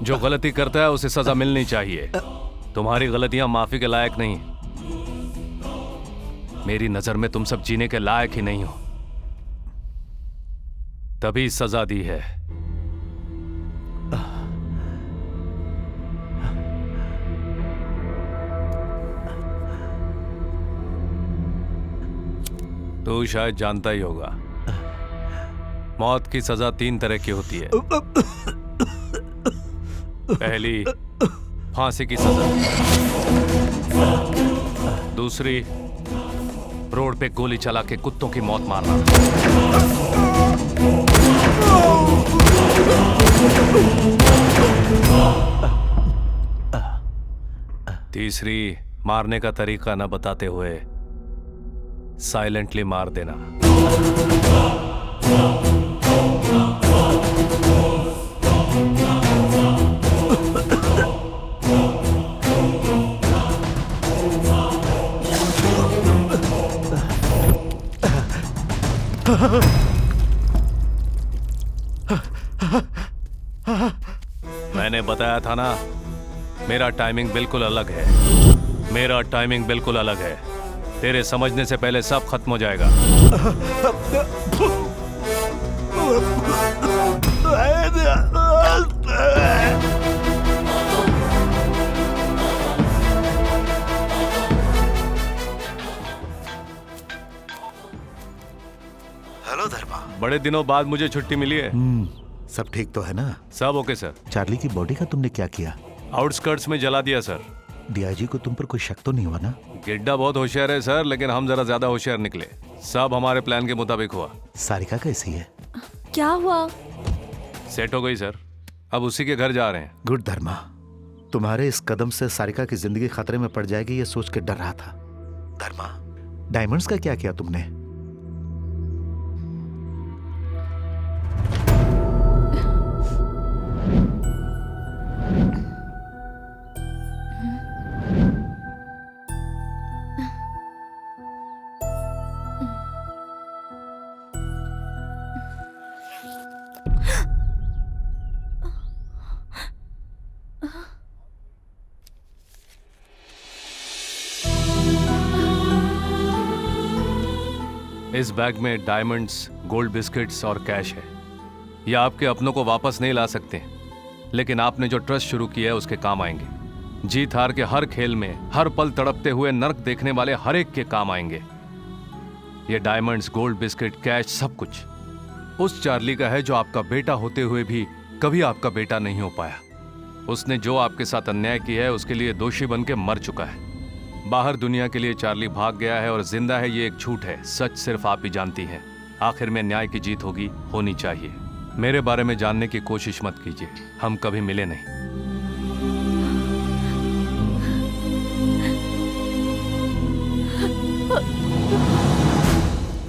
जो गलती करता है उसे सजा मिलनी चाहिए। तुम्हारी गलतियां माफी के लायक नहीं। मेरी नजर में तुम सब जीने के लायक ही नहीं हो, तभी सजा दी है। तू शायद जानता ही होगा, मौत की सजा 3 तरह की होती है। पहली, फांसी की सजा। दूसरी, रोड पे गोली चला के कुत्तों की मौत मारना। तीसरी, मारने का तरीका न बताते हुए साइलेंटली मार देना। मैंने बताया था ना, मेरा टाइमिंग बिल्कुल अलग है। मेरा टाइमिंग बिल्कुल अलग है। तेरे समझने से पहले सब खत्म हो जाएगा। हेलो धर्मा। बड़े दिनों बाद मुझे छुट्टी मिली है। सब ठीक तो है ना? सब ओके सर। चार्ली की बॉडी का तुमने क्या किया? आउटस्कर्ट्स में जला दिया सर। डीआईजी को तुम पर कोई शक तो नहीं हुआ ना? गिड्डा बहुत होशियार है सर, लेकिन हम जरा ज्यादा होशियार निकले। सब हमारे प्लान के मुताबिक हुआ। सारिका कैसी है? क्या हुआ? सेट हो गई सर, अब उसी के घर जा रहे हैं। गुड धर्मा। तुम्हारे इस कदम से सारिका की जिंदगी खतरे में पड़ जाएगी ये सोच के डर रहा था। धर्मा, डायमंड्स का क्या किया तुमने? इस बैग में डायमंड्स, गोल्ड बिस्किट्स और कैश है। ये आपके अपनों को वापस नहीं ला सकते, लेकिन आपने जो ट्रस्ट शुरू किया है उसके काम आएंगे। जीत हार के हर खेल में हर पल तड़पते हुए नर्क देखने वाले हर एक के काम आएंगे। ये डायमंड्स, गोल्ड बिस्किट, कैश सब कुछ उस चार्ली का है जो आपका बेटा होते हुए भी कभी आपका बेटा नहीं हो पाया। उसने जो आपके साथ अन्याय किया है उसके लिए दोषी बन के मर चुका है। बाहर दुनिया के लिए चार्ली भाग गया है और जिंदा है, ये एक झूठ है। सच सिर्फ आप ही जानती हैं। आखिर में न्याय की जीत होनी चाहिए। मेरे बारे में जानने की कोशिश मत कीजिए, हम कभी मिले नहीं।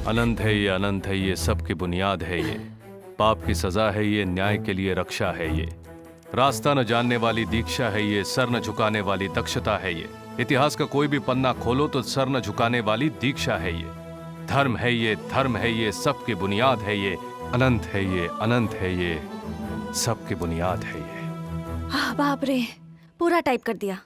अनंत है ये, अनंत है ये, सबकी बुनियाद है ये। पाप की सजा है ये, न्याय के लिए रक्षा है ये। रास्ता न जानने वाली दीक्षा है ये, सर न झुकाने वाली दक्षता है ये। इतिहास का कोई भी पन्ना खोलो तो सर न झुकाने वाली दीक्षा है ये। धर्म है ये, धर्म है ये, सबकी बुनियाद है ये। अनंत है ये, अनंत है ये, सबकी बुनियाद है ये। बाप रे, पूरा टाइप कर दिया।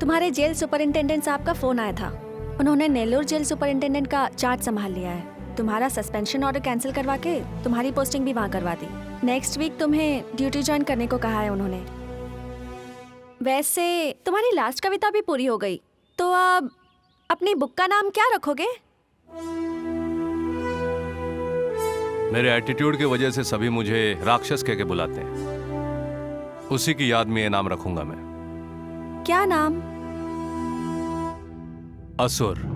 तुम्हारे जेल सुपरिंटेंडेंट साहब का फोन आया था। उन्होंने नेल्लोर जेल सुपरिंटेंडेंट का चार्ज संभाल लिया है। तुम्हारा सस्पेंशन ऑर्डर कैंसिल करवा के तुम्हारी पोस्टिंग भी वहाँ करवा दी। नेक्स्ट वीक तुम्हें ड्यूटी ज्वाइन करने को कहा है उन्होंने। वैसे तुम्हारी लास्ट कविता भी पूरी हो गई, तो अब अपनी बुक का नाम क्या रखोगे? मेरे एटीट्यूड की वजह से सभी मुझे राक्षस कह के बुलाते हैं। उसी की याद में ये नाम रखूंगा मैं। क्या नाम? असुर।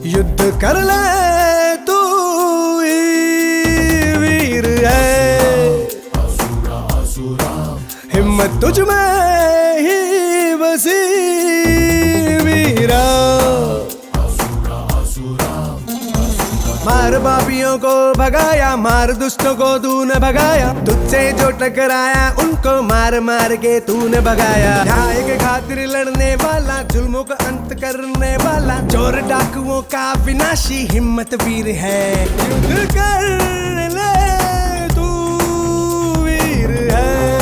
युद्ध कर ले तू ही वीर है, हिम्मत तुझ में ही बसी वीरा। मार पापियों को भगाया, मार दुष्टों को तूने भगाया। तुझसे जो टकराया उनको मार मार के तूने भगाया। न्याय के खातिर लड़ने वाला, जुल्मों का अंत करने वाला, चोर डाकुओं का विनाशी हिम्मत वीर है। युद्ध कर ले तू वीर है।